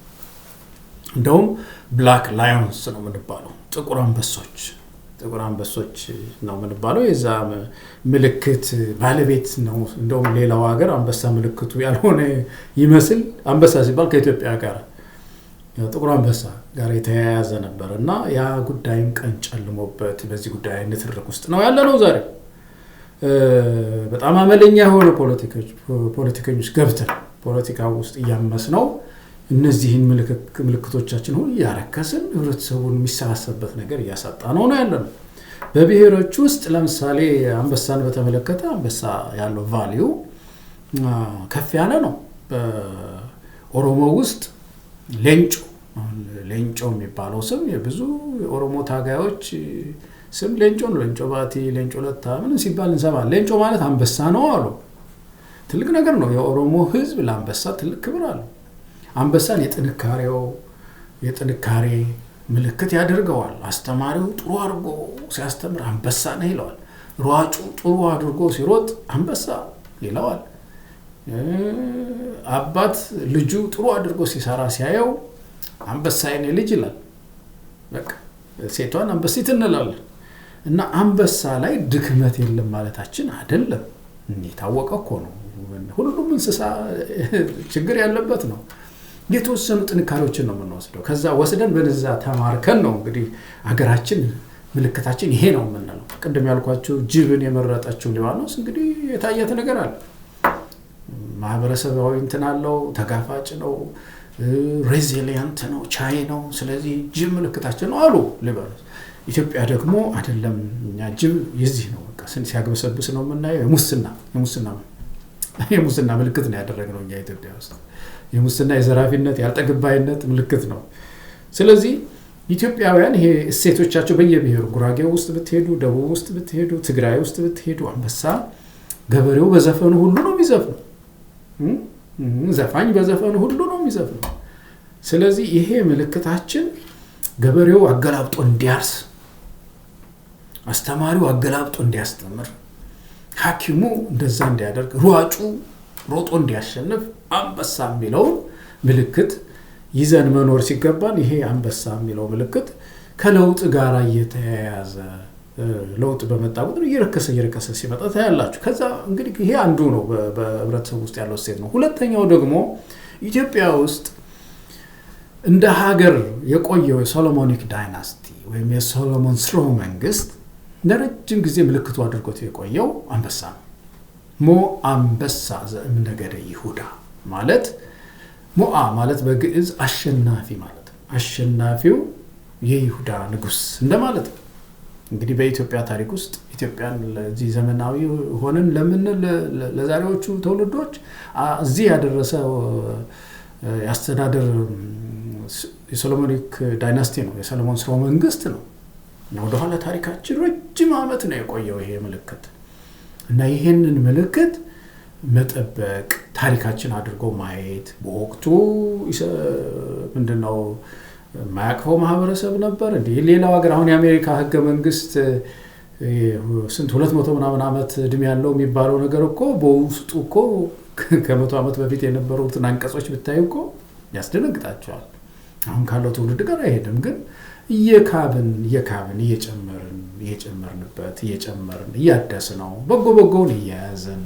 እንደውም ብላክ ላዮንስ ነው የምንባለው፣ ጥቁር አንበሶች ነው የምንባለው። የዛ ምልክት ባለቤት ነው። እንደውም ሌላው ሀገር አንበሳ ምልክቱ ያልሆነ ይመስል አንበሳ ሲባል ከኢትዮጵያ ጋር ጥቁር አንበሳ ጋር የተያያዘ ነበር እና ያ ጉዳይም ቀን ጨልሞበት በዚህ ጉዳይ ንትርክ ውስጥ ነው ያለነው ዛሬ። በጣም አመለኛ የሆነ ፖለቲከኞች ገብተን ፖለቲካ ውስጥ እያመስ ነው እነዚህን ምልክቶቻችን ሁሉ ያረከስን ህብረተሰቡን የሚሰባሰብበት ነገር እያሳጣ ነው ያለነው። በብሔሮች ውስጥ ለምሳሌ አንበሳን በተመለከተ አንበሳ ያለው ቫልዩ ከፍ ያለ ነው። በኦሮሞ ውስጥ ሌንጮ የሚባለው ስም የብዙ የኦሮሞ ታጋዮች ስም ሌንጮ ነው። ሌንጮ ባቲ፣ ሌንጮ ለታ ምን ሲባል እንሰማለን። ሌንጮ ማለት አንበሳ ነው አሉ። ትልቅ ነገር ነው። የኦሮሞ ህዝብ ለአንበሳ ትልቅ ክብር አለው። አንበሳን የጥንካሬ ምልክት ያደርገዋል። አስተማሪው ጥሩ አድርጎ ሲያስተምር አንበሳ ነው ይለዋል። ሯጩ ጥሩ አድርጎ ሲሮጥ አንበሳ ይለዋል። አባት ልጁ ጥሩ አድርጎ ሲሰራ ሲያየው አንበሳ የኔ ልጅ ይላል። በቃ ሴቷን አንበሲት እንላለን። እና አንበሳ ላይ ድክመት የለም ማለታችን አይደለም። የታወቀ እኮ ነው። ሁሉም እንስሳ ችግር ያለበት ነው። የተወሰኑ ጥንካሬዎችን ነው የምንወስደው። ከዛ ወስደን በነዛ ተማርከን ነው እንግዲህ ሀገራችን ምልክታችን ይሄ ነው የምንለው። ቅድም ያልኳችሁ ጅብን የመረጠችው ሊባኖስ እንግዲህ የታየት ነገር አለ። ማህበረሰባዊ እንትን አለው፣ ተጋፋጭ ነው፣ ሬዚሊየንት ነው፣ ቻይ ነው። ስለዚህ ጅብ ምልክታችን ነው አሉ ሊባኖስ። ኢትዮጵያ ደግሞ አይደለም። እኛ ጅብ የዚህ ነው በቃ ሲያግበሰብስ ነው የምናየው። የሙስና ምልክት ነው ያደረግነው እኛ ኢትዮጵያ ውስጥ። የሙስና የዘራፊነት ያልጠግባይነት ምልክት ነው። ስለዚህ ኢትዮጵያውያን ይሄ እሴቶቻቸው በየብሔሩ ጉራጌው ውስጥ ብትሄዱ፣ ደቡብ ውስጥ ብትሄዱ፣ ትግራይ ውስጥ ብትሄዱ አንበሳ ገበሬው በዘፈኑ ሁሉ ነው የሚዘፍነው። ዘፋኝ በዘፈኑ ሁሉ ነው የሚዘፍነው። ስለዚህ ይሄ ምልክታችን ገበሬው አገላብጦ እንዲያርስ፣ አስተማሪው አገላብጦ እንዲያስተምር፣ ሐኪሙ እንደዛ እንዲያደርግ፣ ሯጩ ሮጦ እንዲያሸንፍ አንበሳ የሚለው ምልክት ይዘን መኖር ሲገባን ይሄ አንበሳ የሚለው ምልክት ከለውጥ ጋር እየተያያዘ ለውጥ በመጣ ቁጥር እየረከሰ ሲመጣ ታያላችሁ። ከዛ እንግዲህ ይሄ አንዱ ነው በህብረተሰቡ ውስጥ ያለው እሴት ነው። ሁለተኛው ደግሞ ኢትዮጵያ ውስጥ እንደ ሀገር የቆየው የሶሎሞኒክ ዳይናስቲ ወይም የሶሎሞን ስርወ መንግስት ለረጅም ጊዜ ምልክቱ አድርጎት የቆየው አንበሳ ነው። ሞ አንበሳ ዘእምነገደ ይሁዳ ማለት ሞአ ማለት በግዕዝ አሸናፊ ማለት ነው። አሸናፊው የይሁዳ ንጉስ እንደማለት ነው። እንግዲህ በኢትዮጵያ ታሪክ ውስጥ ኢትዮጵያን ለዚህ ዘመናዊ ሆነን ለምን ለዛሬዎቹ ትውልዶች እዚህ ያደረሰው ያስተዳደር የሶሎሞኒክ ዳይናስቲ ነው። የሰሎሞን ስርወ መንግስት ነው። እና ወደ ኋላ ታሪካችን ረጅም ዓመት ነው የቆየው ይሄ ምልክት። እና ይሄንን ምልክት መጠበቅ፣ ታሪካችን አድርጎ ማየት በወቅቱ ምንድነው ማያቅፈው ማህበረሰብ ነበር እንዴ? ሌላው ሀገር አሁን የአሜሪካ ህገ መንግስት ስንት 200 ምናምን ዓመት እድሜ ያለው የሚባለው ነገር እኮ በውስጡ እኮ ከ100 ዓመት በፊት የነበሩትን አንቀጾች ብታዩ እኮ ያስደነግጣቸዋል። አሁን ካለው ትውልድ ጋር አይሄድም። ግን እየካብን እየጨመርንበት እያደስ ነው። በጎውን እያያዝን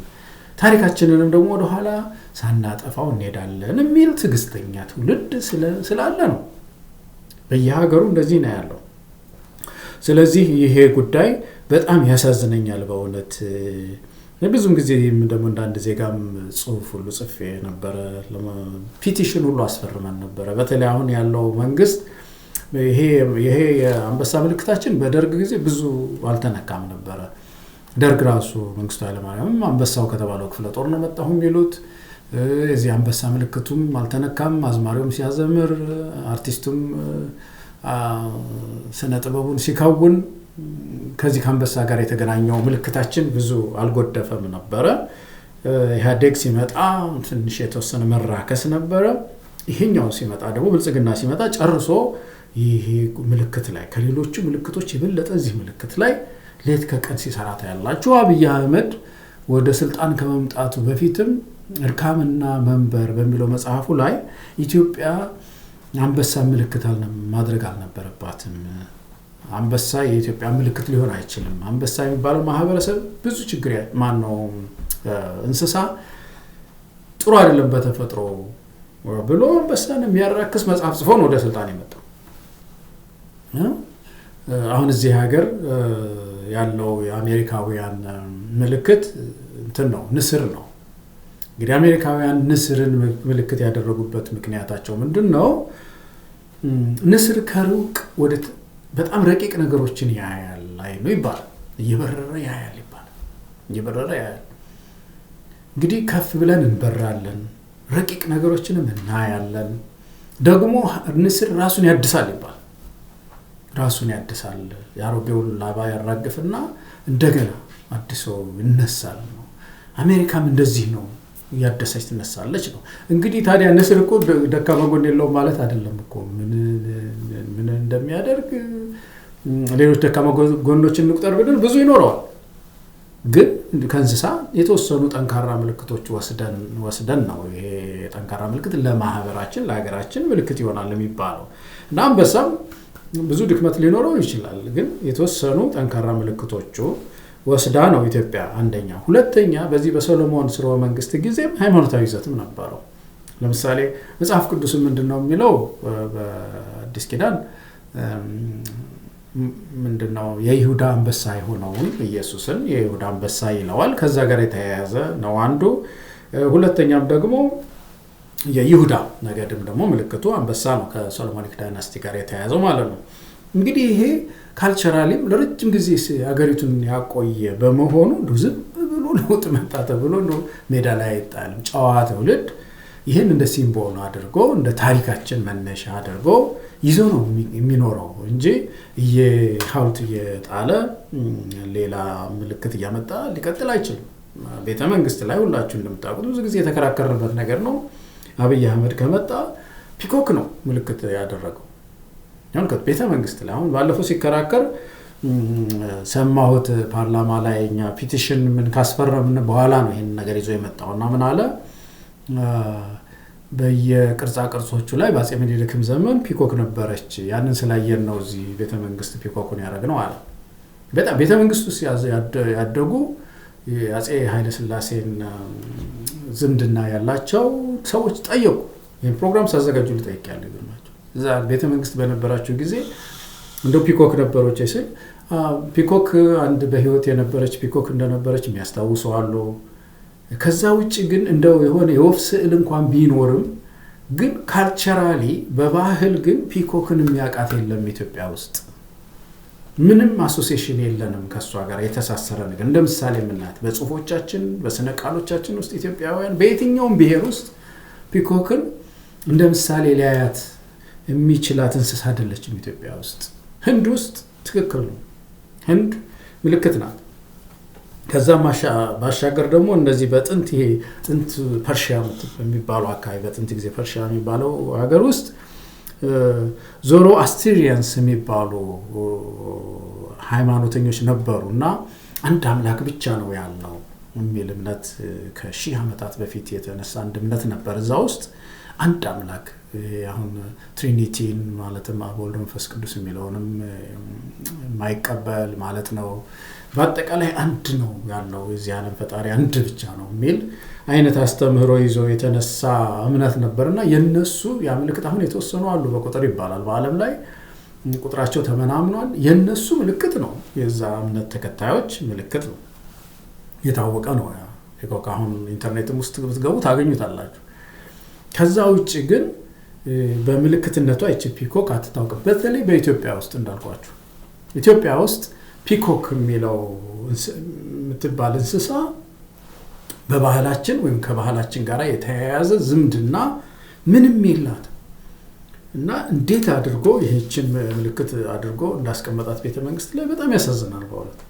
ታሪካችንንም ደግሞ ወደ ኋላ ሳናጠፋው እንሄዳለን የሚል ትዕግስተኛ ትውልድ ስላለ ነው። በየሀገሩ እንደዚህ ነው ያለው። ስለዚህ ይሄ ጉዳይ በጣም ያሳዝነኛል በእውነት። ብዙም ጊዜ ደግሞ እንዳንድ ዜጋም ጽሁፍ ሁሉ ጽፌ ነበረ፣ ፒቲሽን ሁሉ አስፈርመን ነበረ። በተለይ አሁን ያለው መንግስት ይሄ የአንበሳ ምልክታችን በደርግ ጊዜ ብዙ አልተነካም ነበረ። ደርግ ራሱ መንግስቱ ኃይለማርያም አንበሳው ከተባለው ክፍለ ጦር ነው መጣሁ የሚሉት። እዚህ አንበሳ ምልክቱም አልተነካም። አዝማሪውም ሲያዘምር፣ አርቲስቱም ስነ ጥበቡን ሲከውን ከዚህ ከአንበሳ ጋር የተገናኘው ምልክታችን ብዙ አልጎደፈም ነበረ። ኢህአዴግ ሲመጣ ትንሽ የተወሰነ መራከስ ነበረ። ይሄኛው ሲመጣ ደግሞ ብልጽግና ሲመጣ ጨርሶ ይሄ ምልክት ላይ ከሌሎቹ ምልክቶች የበለጠ እዚህ ምልክት ላይ ሌት ከቀን ሲሰራ ታያላችሁ። አብይ አህመድ ወደ ስልጣን ከመምጣቱ በፊትም እርካምና መንበር በሚለው መጽሐፉ ላይ ኢትዮጵያ አንበሳ ምልክት ማድረግ አልነበረባትም። አንበሳ የኢትዮጵያ ምልክት ሊሆን አይችልም። አንበሳ የሚባለው ማህበረሰብ ብዙ ችግር ማነው እንስሳ ጥሩ አይደለም በተፈጥሮ ብሎ አንበሳን የሚያራክስ መጽሐፍ ጽፎ ነው ወደ ስልጣን የመጣው። አሁን እዚህ ሀገር ያለው የአሜሪካውያን ምልክት እንትን ነው፣ ንስር ነው። እንግዲህ አሜሪካውያን ንስርን ምልክት ያደረጉበት ምክንያታቸው ምንድነው? ንስር ከሩቅ ወደ በጣም ረቂቅ ነገሮችን ያያል ነው ይባላል። እየበረረ ያያል ይባላል። እየበረረ ያያል። እንግዲህ ከፍ ብለን እንበራለን፣ ረቂቅ ነገሮችንም እናያለን። ደግሞ ንስር ራሱን ያድሳል ይባላል። ራሱን ያድሳል። ያሮጌውን ላባ ያራግፍና እንደገና አድሶ ይነሳል ነው። አሜሪካም እንደዚህ ነው ያደሰች ትነሳለች ነው። እንግዲህ ታዲያ ንስር እኮ ደካማ ጎን የለውም ማለት አይደለም እኮ። ምን እንደሚያደርግ ሌሎች ደካማ ጎኖችን እንቁጠር ብንል ብዙ ይኖረዋል። ግን ከእንስሳ የተወሰኑ ጠንካራ ምልክቶች ወስደን ነው ይሄ ጠንካራ ምልክት ለማህበራችን ለሀገራችን ምልክት ይሆናል የሚባለው። እና አንበሳም ብዙ ድክመት ሊኖረው ይችላል። ግን የተወሰኑ ጠንካራ ምልክቶቹ ወስዳ ነው ኢትዮጵያ አንደኛ። ሁለተኛ በዚህ በሰሎሞን ስርወ መንግስት ጊዜም ሃይማኖታዊ ይዘትም ነበረው። ለምሳሌ መጽሐፍ ቅዱስ ምንድነው የሚለው በአዲስ ኪዳን ምንድነው የይሁዳ አንበሳ የሆነውን ኢየሱስን የይሁዳ አንበሳ ይለዋል። ከዛ ጋር የተያያዘ ነው አንዱ። ሁለተኛም ደግሞ የይሁዳ ነገድም ደግሞ ምልክቱ አንበሳ ነው፣ ከሶሎሞኒክ ዳይናስቲ ጋር የተያያዘው ማለት ነው። እንግዲህ ይሄ ካልቸራሊም ለረጅም ጊዜ አገሪቱን ያቆየ በመሆኑ ዝም ብሎ ለውጥ መጣ ተብሎ ሜዳ ላይ አይጣልም። ጨዋ ትውልድ ይህን እንደ ሲምቦል አድርጎ እንደ ታሪካችን መነሻ አድርጎ ይዞ ነው የሚኖረው እንጂ ሐውልት እየጣለ ሌላ ምልክት እያመጣ ሊቀጥል አይችልም። ቤተ መንግስት ላይ ሁላችሁ እንደምታውቁት ብዙ ጊዜ የተከራከርንበት ነገር ነው። አብይ አህመድ ከመጣ ፒኮክ ነው ምልክት ያደረገው። ያን ቤተ መንግስት ላይ አሁን ባለፈው ሲከራከር ሰማሁት ፓርላማ ላይ እኛ ፒቲሽን ምን ካስፈረምን በኋላ ነው ይሄን ነገር ይዞ የመጣውና ምን አለ በየቅርጻ ቅርጾቹ ላይ በአፄ ምኒልክም ዘመን ፒኮክ ነበረች፣ ያንን ስላየን ነው እዚህ ቤተ መንግስት ፒኮኩን ያደረግነው አለ። በጣም ቤተ መንግስት ውስጥ ያደጉ የአፄ ኃይለ ሥላሴን ዝምድና ያላቸው ሰዎች ጠየቁ። ይሄን ፕሮግራም ሳዘጋጁ ልጠይቃለሁ ይገርማቸው። እዛ ቤተ መንግስት በነበራቸው ጊዜ እንደው ፒኮክ ነበረች አይደል? ፒኮክ አንድ በህይወት የነበረች ፒኮክ እንደነበረች የሚያስታውሱ አሉ። ከዛ ውጪ ግን እንደው የሆነ የወፍ ስዕል እንኳን ቢኖርም ግን ካልቸራሊ በባህል ግን ፒኮክን የሚያውቃት የለም ኢትዮጵያ ውስጥ። ምንም አሶሲዬሽን የለንም ከሷ ጋር የተሳሰረ ነገር። እንደ ምሳሌ የምናያት በጽሁፎቻችን በስነ ቃሎቻችን ውስጥ ኢትዮጵያውያን በየትኛውም ብሔር ውስጥ ፒኮክን እንደ ምሳሌ ሊያያት የሚችላት እንስሳ አይደለችም ኢትዮጵያ ውስጥ። ህንድ ውስጥ ትክክል ነው፣ ህንድ ምልክት ናት። ከዛ ባሻገር ደግሞ እንደዚህ በጥንት ይሄ ጥንት ፐርሺያ የሚባለው አካባቢ በጥንት ጊዜ ፐርሺያ የሚባለው ሀገር ውስጥ ዞሮ አስትሪያንስ የሚባሉ ሃይማኖተኞች ነበሩና አንድ አምላክ ብቻ ነው ያለው የሚል እምነት ከሺህ ዓመታት በፊት የተነሳ አንድ እምነት ነበር። እዛ ውስጥ አንድ አምላክ አሁን ትሪኒቲን ማለትም አብ ወልድ መንፈስ ቅዱስ የሚለውንም ማይቀበል ማለት ነው። በአጠቃላይ አንድ ነው ያለው የዚህ ዓለም ፈጣሪ አንድ ብቻ ነው የሚል አይነት አስተምህሮ ይዞ የተነሳ እምነት ነበርና የነሱ ያ ምልክት አሁን የተወሰኑ አሉ በቁጥር ይባላል በአለም ላይ ቁጥራቸው ተመናምኗል። የነሱ ምልክት ነው የዛ እምነት ተከታዮች ምልክት ነው፣ የታወቀ ነው። ፒኮክ አሁን ኢንተርኔትም ውስጥ ብትገቡ ታገኙታላችሁ። ከዛ ውጪ ግን በምልክትነቷ እቺ ፒኮክ አትታወቅም። በተለይ በኢትዮጵያ ውስጥ እንዳልኳችሁ ኢትዮጵያ ውስጥ ፒኮክ የሚለው የምትባል እንስሳ በባህላችን ወይም ከባህላችን ጋር የተያያዘ ዝምድና ምንም የላት እና እንዴት አድርጎ ይህችን ምልክት አድርጎ እንዳስቀመጣት ቤተ መንግስት ላይ በጣም ያሳዝናል በእውነት።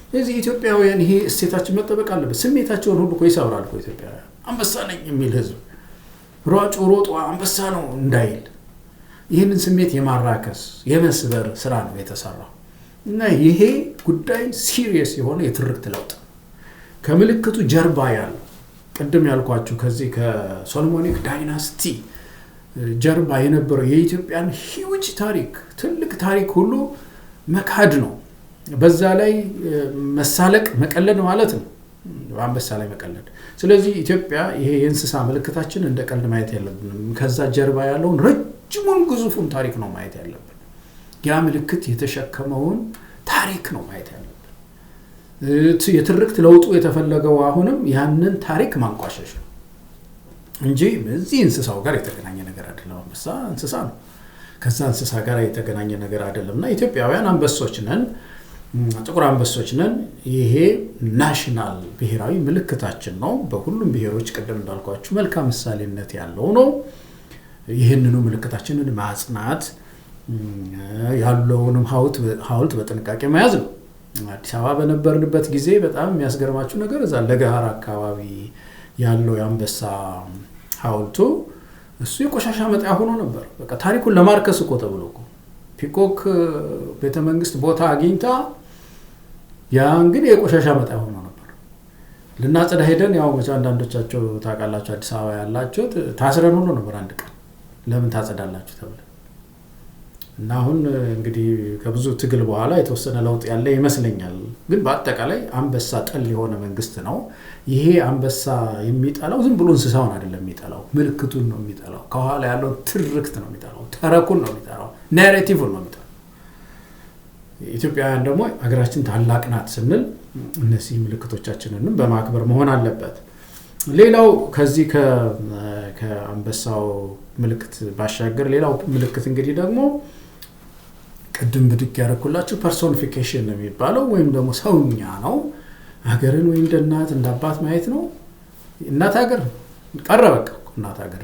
ስለዚህ ኢትዮጵያውያን ይሄ እሴታችን መጠበቅ አለበት። ስሜታቸውን ሁሉ እኮ ይሰብራል እኮ ኢትዮጵያውያን። አንበሳ ነኝ የሚል ህዝብ ሯጩ ሮጦ አንበሳ ነው እንዳይል ይህንን ስሜት የማራከስ የመስበር ስራ ነው የተሰራው እና ይሄ ጉዳይ ሲሪየስ የሆነ የትርክት ለውጥ ከምልክቱ ጀርባ ያለው ቅድም ያልኳችሁ ከዚህ ከሶሎሞኒክ ዳይናስቲ ጀርባ የነበረው የኢትዮጵያን ሂውጅ ታሪክ ትልቅ ታሪክ ሁሉ መካድ ነው። በዛ ላይ መሳለቅ መቀለድ ማለት ነው፣ በአንበሳ ላይ መቀለድ። ስለዚህ ኢትዮጵያ ይሄ የእንስሳ ምልክታችን እንደ ቀልድ ማየት የለብንም። ከዛ ጀርባ ያለውን ረጅሙን ግዙፉን ታሪክ ነው ማየት ያለብን። ያ ምልክት የተሸከመውን ታሪክ ነው ማየት ያለብን። የትርክት ለውጡ የተፈለገው አሁንም ያንን ታሪክ ማንቋሸሽ ነው እንጂ በዚህ እንስሳው ጋር የተገናኘ ነገር አይደለም። አንበሳ እንስሳ ነው፣ ከዛ እንስሳ ጋር የተገናኘ ነገር አይደለምና ኢትዮጵያውያን አንበሶች ነን፣ ጥቁር አንበሶች ነን። ይሄ ናሽናል ብሔራዊ ምልክታችን ነው። በሁሉም ብሔሮች ቅድም እንዳልኳችሁ መልካም ምሳሌነት ያለው ነው። ይህንኑ ምልክታችንን ማጽናት ያለውንም ሐውልት በጥንቃቄ መያዝ ነው። አዲስ አበባ በነበርንበት ጊዜ በጣም የሚያስገርማችሁ ነገር እዛ ለገሃር አካባቢ ያለው የአንበሳ ሐውልቱ እሱ የቆሻሻ መጣያ ሆኖ ነበር። በቃ ታሪኩን ለማርከስ እኮ ተብሎ እኮ ፒኮክ ቤተመንግስት ቦታ አግኝታ ያ እንግዲህ የቆሻሻ መጣያ ሆኖ ነበር። ልናጸዳ ሄደን ያው አንዳንዶቻቸው ታውቃላችሁ አዲስ አበባ ያላችሁ ታስረን ሆኖ ነበር አንድ ቀን ለምን ታጸዳላችሁ ተብለ እና አሁን እንግዲህ ከብዙ ትግል በኋላ የተወሰነ ለውጥ ያለ ይመስለኛል። ግን በአጠቃላይ አንበሳ ጠል የሆነ መንግስት ነው። ይሄ አንበሳ የሚጠላው ዝም ብሎ እንስሳውን አይደለም የሚጠላው፣ ምልክቱን ነው የሚጠላው። ከኋላ ያለው ትርክት ነው የሚጠላው፣ ተረኩን ነው የሚጠላው፣ ናሬቲቭን ነው የሚጠላው። ኢትዮጵያውያን ደግሞ ሀገራችን ታላቅ ናት ስንል እነዚህ ምልክቶቻችንንም በማክበር መሆን አለበት። ሌላው ከዚህ ከአንበሳው ምልክት ባሻገር ሌላው ምልክት እንግዲህ ደግሞ ቅድም ብድግ ያደረኩላችሁ ፐርሶኒፊኬሽን ነው የሚባለው ወይም ደግሞ ሰውኛ ነው። ሀገርን ወይ እንደ እናት እንደ አባት ማየት ነው። እናት ሀገር ቀረ በቃ እናት ሀገር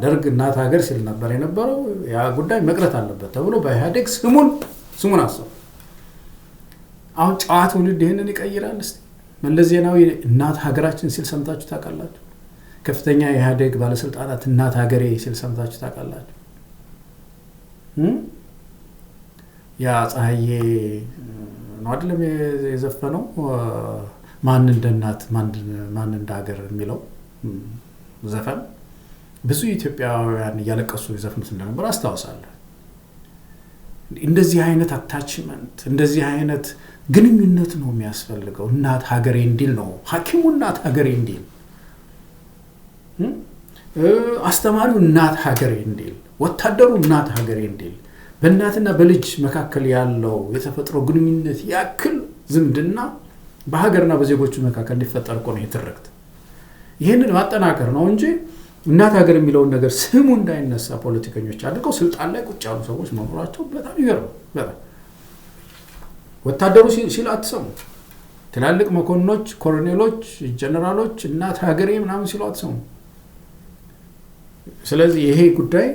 ደርግ እናት ሀገር ሲል ነበር የነበረው። ያ ጉዳይ መቅረት አለበት ተብሎ በኢህአዴግ ስሙን አሰቡ። አሁን ጨዋ ትውልድ ይህንን ይቀይራል። እስቲ መለስ ዜናዊ እናት ሀገራችን ሲል ሰምታችሁ ታውቃላችሁ? ከፍተኛ የኢህአዴግ ባለስልጣናት እናት ሀገሬ ሲል ሰምታችሁ ታውቃላችሁ? ያ ፀሐዬ ነው አይደለም የዘፈነው ማን እንደ እናት ማን እንደ ሀገር የሚለው ዘፈን ብዙ ኢትዮጵያውያን እያለቀሱ ይዘፍኑት እንደነበር አስታውሳለሁ። እንደዚህ አይነት አታችመንት እንደዚህ አይነት ግንኙነት ነው የሚያስፈልገው። እናት ሀገሬ እንዲል ነው ሐኪሙ እናት ሀገሬ እንዲል፣ አስተማሪው እናት ሀገሬ እንዲል፣ ወታደሩ እናት ሀገሬ እንዲል፣ በእናትና በልጅ መካከል ያለው የተፈጥሮ ግንኙነት ያክል ዝምድና በሀገርና በዜጎቹ መካከል እንዲፈጠር እኮ ነው የትርክት። ይህንን ማጠናከር ነው እንጂ እናት ሀገር የሚለውን ነገር ስሙ እንዳይነሳ ፖለቲከኞች አድርገው ስልጣን ላይ ቁጭ ያሉ ሰዎች መኖራቸው በጣም ይገርም። በጣም ወታደሩ ሲል አትሰሙ። ትላልቅ መኮንኖች፣ ኮሎኔሎች፣ ጀነራሎች እናት ሀገሬ ምናምን ሲሉ አትሰሙ። ስለዚህ ይሄ ጉዳይ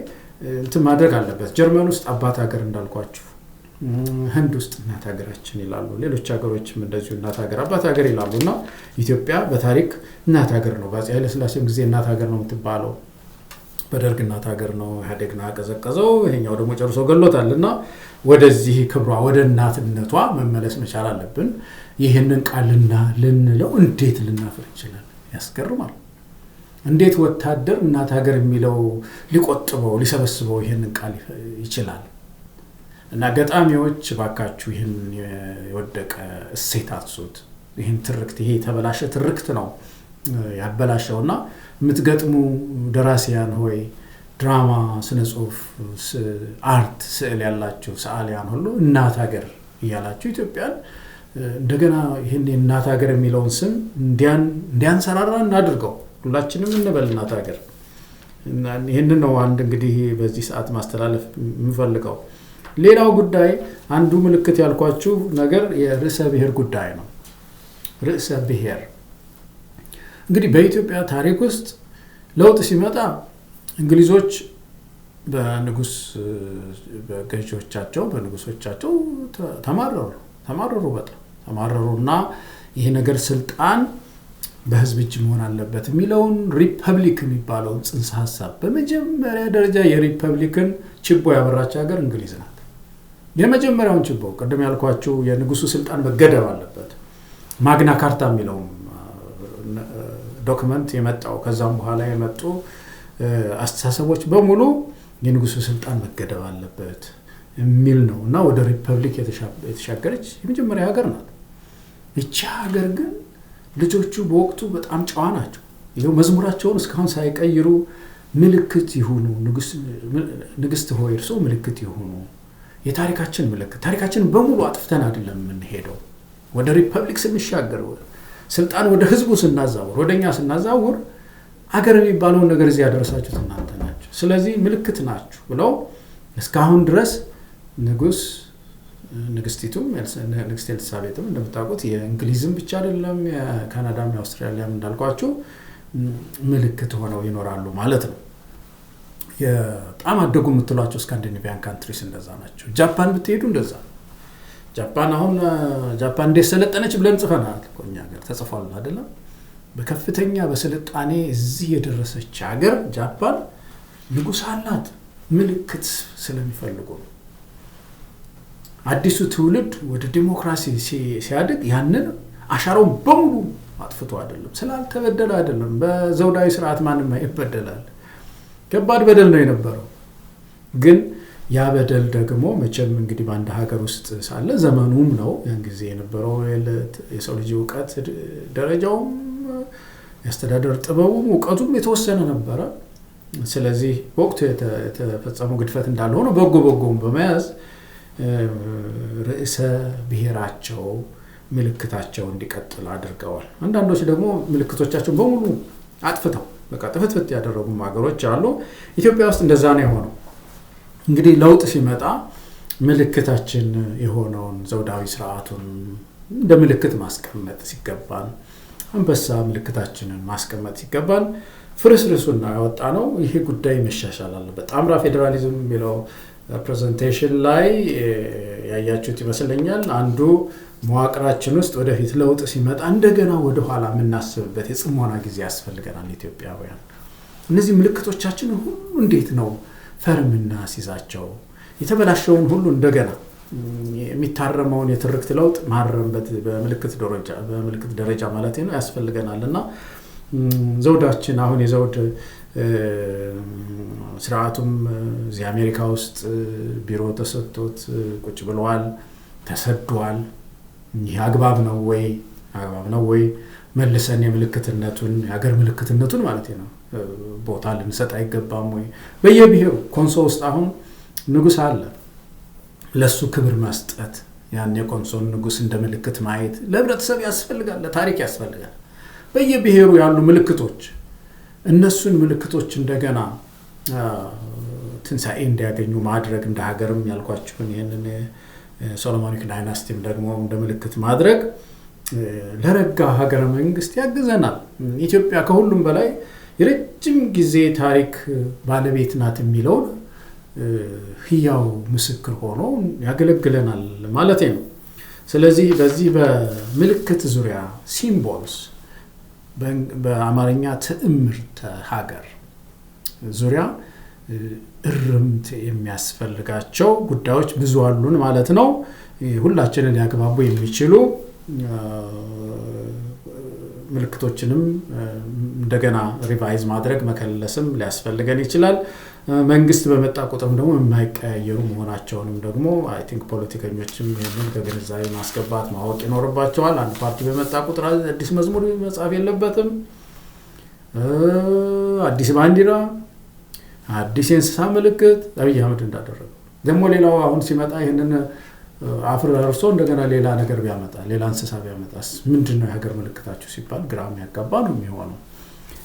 እንትን ማድረግ አለበት። ጀርመን ውስጥ አባት ሀገር እንዳልኳችሁ፣ ህንድ ውስጥ እናት ሀገራችን ይላሉ። ሌሎች ሀገሮችም እንደዚሁ እናት ሀገር አባት ሀገር ይላሉ። እና ኢትዮጵያ በታሪክ እናት ሀገር ነው። በአፄ ኃይለሥላሴም ጊዜ እናት ሀገር ነው የምትባለው። በደርግ እናት ሀገር ነው። ኢህአዴግና ቀዘቀዘው፣ ይሄኛው ደግሞ ጨርሶ ገሎታል። እና ወደዚህ ክብሯ ወደ እናትነቷ መመለስ መቻል አለብን። ይህንን ቃል ልንለው እንዴት ልናፍር ይችላል? ያስገርማል። እንዴት ወታደር እናት ሀገር የሚለው ሊቆጥበው ሊሰበስበው ይህንን ቃል ይችላል? እና ገጣሚዎች ባካችሁ ይህን የወደቀ እሴት አትሱት። ይህን ትርክት ይሄ የተበላሸ ትርክት ነው ያበላሸውና የምትገጥሙ ደራሲያን ሆይ ድራማ፣ ስነ ጽሁፍ፣ አርት፣ ስዕል ያላችሁ ሰዓሊያን ሁሉ እናት ሀገር እያላችሁ ኢትዮጵያን እንደገና ይህን የእናት ሀገር የሚለውን ስም እንዲያንሰራራ እናድርገው። ሁላችንም እንበል እናት ሀገር። ይህንን ነው አንድ እንግዲህ በዚህ ሰዓት ማስተላለፍ የምፈልገው። ሌላው ጉዳይ አንዱ ምልክት ያልኳችሁ ነገር የርዕሰ ብሔር ጉዳይ ነው። ርዕሰ ብሔር እንግዲህ በኢትዮጵያ ታሪክ ውስጥ ለውጥ ሲመጣ እንግሊዞች በንጉስ በገዢዎቻቸው በንጉሶቻቸው ተማረሩና ይሄ ነገር ስልጣን በህዝብ እጅ መሆን አለበት የሚለውን ሪፐብሊክ የሚባለውን ጽንሰ ሐሳብ በመጀመሪያ ደረጃ የሪፐብሊክን ችቦ ያበራች ሀገር እንግሊዝ ናት። የመጀመሪያውን ችቦ ቀደም ያልኳችሁ የንጉሱ ስልጣን መገደብ አለበት ማግና ካርታ የሚለው ዶክመንት የመጣው ከዛም በኋላ የመጡ አስተሳሰቦች በሙሉ የንጉሱ ስልጣን መገደብ አለበት የሚል ነው እና ወደ ሪፐብሊክ የተሻገረች የመጀመሪያ ሀገር ናት። እቺ ሀገር ግን ልጆቹ በወቅቱ በጣም ጨዋ ናቸው። ይሄው መዝሙራቸውን እስካሁን ሳይቀይሩ ምልክት ይሁኑ ንግስት ሆይ እርሶ ምልክት ይሁኑ፣ የታሪካችን ምልክት። ታሪካችንን በሙሉ አጥፍተን አይደለም የምንሄደው። ወደ ሪፐብሊክ ስንሻገር ስልጣን ወደ ህዝቡ ስናዛውር ወደኛ ስናዛውር አገር የሚባለውን ነገር እዚህ ያደረሳችሁት እናንተ ናችሁ። ስለዚህ ምልክት ናችሁ ብለው እስካሁን ድረስ ንግስቲቱም ንግስት ኤልሳቤጥም እንደምታውቁት የእንግሊዝም ብቻ አይደለም የካናዳም የአውስትራሊያም እንዳልኳችሁ ምልክት ሆነው ይኖራሉ ማለት ነው። በጣም አደጉ የምትሏቸው ስካንዲኔቪያን ካንትሪስ እንደዛ ናቸው። ጃፓን ብትሄዱ እንደዛ። ጃፓን አሁን ጃፓን እንዴት ሰለጠነች ብለን ጽፈናል እኮ እኛ ሀገር ተጽፏል አይደለም? በከፍተኛ በስልጣኔ እዚህ የደረሰች ሀገር ጃፓን ንጉስ አላት። ምልክት ስለሚፈልጉ ነው። አዲሱ ትውልድ ወደ ዲሞክራሲ ሲያድግ ያንን አሻራውን በሙሉ አጥፍቶ አይደለም፣ ስላልተበደለ አይደለም። በዘውዳዊ ስርዓት ማንም ይበደላል። ከባድ በደል ነው የነበረው። ግን ያ በደል ደግሞ መቼም እንግዲህ በአንድ ሀገር ውስጥ ሳለ ዘመኑም ነው ያን ጊዜ የነበረው የሰው ልጅ እውቀት ደረጃውም የአስተዳደር ጥበቡም እውቀቱም የተወሰነ ነበረ። ስለዚህ ወቅቱ የተፈጸመው ግድፈት እንዳለ ሆኖ በጎም በመያዝ ርዕሰ ብሔራቸው ምልክታቸው እንዲቀጥል አድርገዋል። አንዳንዶች ደግሞ ምልክቶቻቸውን በሙሉ አጥፍተው በቃ ጥፍት ያደረጉ ሀገሮች አሉ። ኢትዮጵያ ውስጥ እንደዛ ነው የሆነው። እንግዲህ ለውጥ ሲመጣ ምልክታችን የሆነውን ዘውዳዊ ስርዓቱን እንደ ምልክት ማስቀመጥ ሲገባን፣ አንበሳ ምልክታችንን ማስቀመጥ ሲገባን ፍርስርሱና ያወጣ ነው። ይሄ ጉዳይ መሻሻል አለበት። ጣምራ ፌዴራሊዝም የሚለው ፕሬዘንቴሽን ላይ ያያችሁት ይመስለኛል። አንዱ መዋቅራችን ውስጥ ወደፊት ለውጥ ሲመጣ እንደገና ወደ ኋላ የምናስብበት የጽሞና ጊዜ ያስፈልገናል። ኢትዮጵያውያን እነዚህ ምልክቶቻችን ሁሉ እንዴት ነው ፈርምና ሲዛቸው የተበላሸውን ሁሉ እንደገና የሚታረመውን የትርክት ለውጥ ማረምበት በምልክት ደረጃ ማለት ነው ያስፈልገናልና ዘውዳችን አሁን የዘውድ ስርዓቱም እዚህ አሜሪካ ውስጥ ቢሮ ተሰጥቶት ቁጭ ብለዋል፣ ተሰዷል። ይህ አግባብ ነው ወይ? መልሰን የምልክትነቱን የሀገር ምልክትነቱን ማለት ነው ቦታ ልንሰጥ አይገባም ወይ? በየብሔሩ ኮንሶ ውስጥ አሁን ንጉስ አለ። ለሱ ክብር መስጠት፣ ያን የኮንሶን ንጉስ እንደ ምልክት ማየት ለህብረተሰብ ያስፈልጋል፣ ለታሪክ ያስፈልጋል። በየብሔሩ ያሉ ምልክቶች እነሱን ምልክቶች እንደገና ትንሳኤ እንዲያገኙ ማድረግ እንደ ሀገርም ያልኳችሁን ይሄንን ሶሎሞኒክ ዳይናስቲም ደግሞ እንደ ምልክት ማድረግ ለረጋ ሀገረ መንግስት ያግዘናል። ኢትዮጵያ ከሁሉም በላይ የረጅም ጊዜ ታሪክ ባለቤት ናት የሚለው ህያው ምስክር ሆኖ ያገለግለናል ማለት ነው። ስለዚህ በዚህ በምልክት ዙሪያ ሲምቦልስ በአማርኛ ትዕምርተ ሀገር ዙሪያ እርምት የሚያስፈልጋቸው ጉዳዮች ብዙ አሉን ማለት ነው። ሁላችንን ያግባቡ የሚችሉ ምልክቶችንም እንደገና ሪቫይዝ ማድረግ መከለስም ሊያስፈልገን ይችላል። መንግስት በመጣ ቁጥር ደግሞ የማይቀያየሩ መሆናቸውንም ደግሞ አይ ቲንክ ፖለቲከኞችም ይሄንን ከግንዛቤ ማስገባት ማወቅ ይኖርባቸዋል። አንድ ፓርቲ በመጣ ቁጥር አዲስ መዝሙር መጻፍ የለበትም። አዲስ ባንዲራ፣ አዲስ የእንስሳ ምልክት አብይ አህመድ እንዳደረገው ደግሞ ሌላው አሁን ሲመጣ ይሄንን አፍርሶ እንደገና ሌላ ነገር ቢያመጣ ሌላ እንስሳ ቢያመጣስ ምንድነው የሀገር ምልክታችሁ ሲባል ግራም ያጋባ ነው የሚሆነው።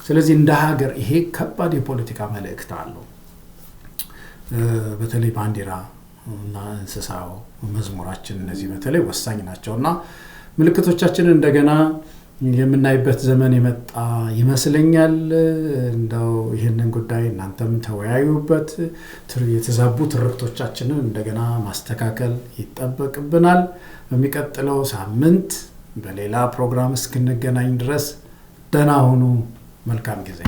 ስለዚህ እንደ ሀገር ይሄ ከባድ የፖለቲካ መልእክት አለው። በተለይ ባንዲራ እና እንስሳው መዝሙራችን እነዚህ በተለይ ወሳኝ ናቸውና ምልክቶቻችንን እንደገና የምናይበት ዘመን የመጣ ይመስለኛል። እንደው ይሄንን ጉዳይ እናንተም ተወያዩበት። የተዛቡ ትርክቶቻችንን እንደገና ማስተካከል ይጠበቅብናል። በሚቀጥለው ሳምንት በሌላ ፕሮግራም እስክንገናኝ ድረስ ደህና ሁኑ። መልካም ጊዜ